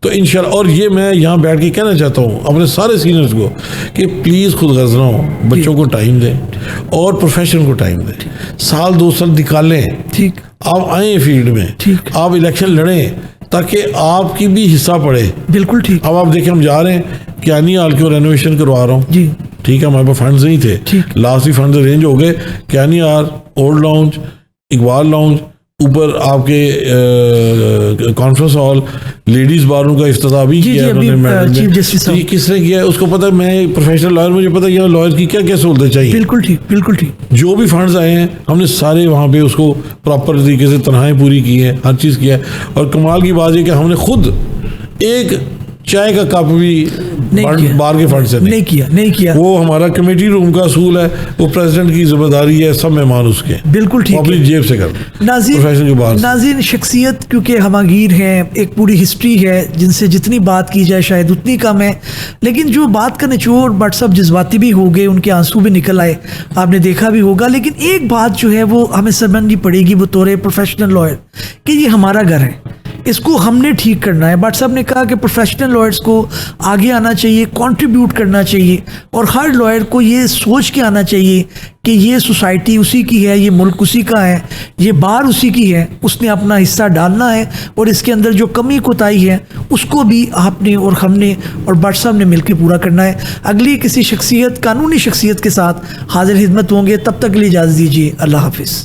तो इंशाल्लाह। और ये मैं यहाँ बैठ के कहना चाहता हूँ अपने सारे सीनियर्स को कि प्लीज़ खुद गर्ज ना हो, बच्चों को टाइम दें और प्रोफेशन को टाइम दें। साल 2 साल निकालें, ठीक, आप आए फील्ड में, ठीक, आप इलेक्शन लड़ें ताकि आपकी भी हिस्सा पड़े। बिल्कुल ठीक। अब आप देखें हम जा रहे हैं, क्यानी हाल की रेनोवेशन करवा रहा हूँ जी, ठीक है, हमारे पास फंड्स नहीं थे, ठीक, लास्ट ही फंड्स अरेंज हो गए। क्यानी हाल, ओल्ड लाउंज, इकबाल लाउंज, ऊपर आपके कॉन्फ्रेंस हॉल, लेडीज बारों का इफ्तिताह भी किया उन्होंने। किसने किया है उसको पता है, मैं प्रोफेशनल लॉयर, मुझे पता है यहाँ लॉयर की क्या क्या सहूलतें चाहिए। बिल्कुल ठीक, बिल्कुल ठीक। जो भी फंड्स आए हैं हमने सारे वहाँ पे उसको प्रॉपर तरीके से तनख्वाहें पूरी की है, हर चीज़ किया है। और कमाल की बात है कि हमने खुद एक चाय का कप भी बाहर के फंड से नहीं किया। वो हमारा कमेटी रूम का असूल है, वो प्रेसिडेंट की जिम्मेदारी है, सब मेहमान उसके। बिल्कुल ठीक, अपनी जेब से कर। नाज़रीन, शख्सियत क्योंकि हमागीर हैं, एक पूरी हिस्ट्री है, जिनसे जितनी बात की जाए शायद उतनी कम है, लेकिन जो बात का निचोड़, बट सब जज्बाती भी हो गए, उनके आंसू भी निकल आए, आपने देखा भी होगा। लेकिन एक बात जो है वो हमें समझनी पड़ेगी बतौर प्रोफेशनल लॉयर कि ये हमारा घर है, इसको हमने ठीक करना है। बट साहब ने कहा कि प्रोफेशनल लॉयर्स को आगे आना चाहिए, कंट्रीब्यूट करना चाहिए, और हर लॉयर को ये सोच के आना चाहिए कि ये सोसाइटी उसी की है, ये मुल्क उसी का है, ये बार उसी की है, उसने अपना हिस्सा डालना है, और इसके अंदर जो कमी कोताही है उसको भी आपने और हमने और बट साहब ने मिलकर पूरा करना है। अगली किसी शख्सियत, कानूनी शख्सियत के साथ हाजिर खिदमत होंगे, तब तक के लिए इजाज़त दीजिए। अल्लाह हाफिज़।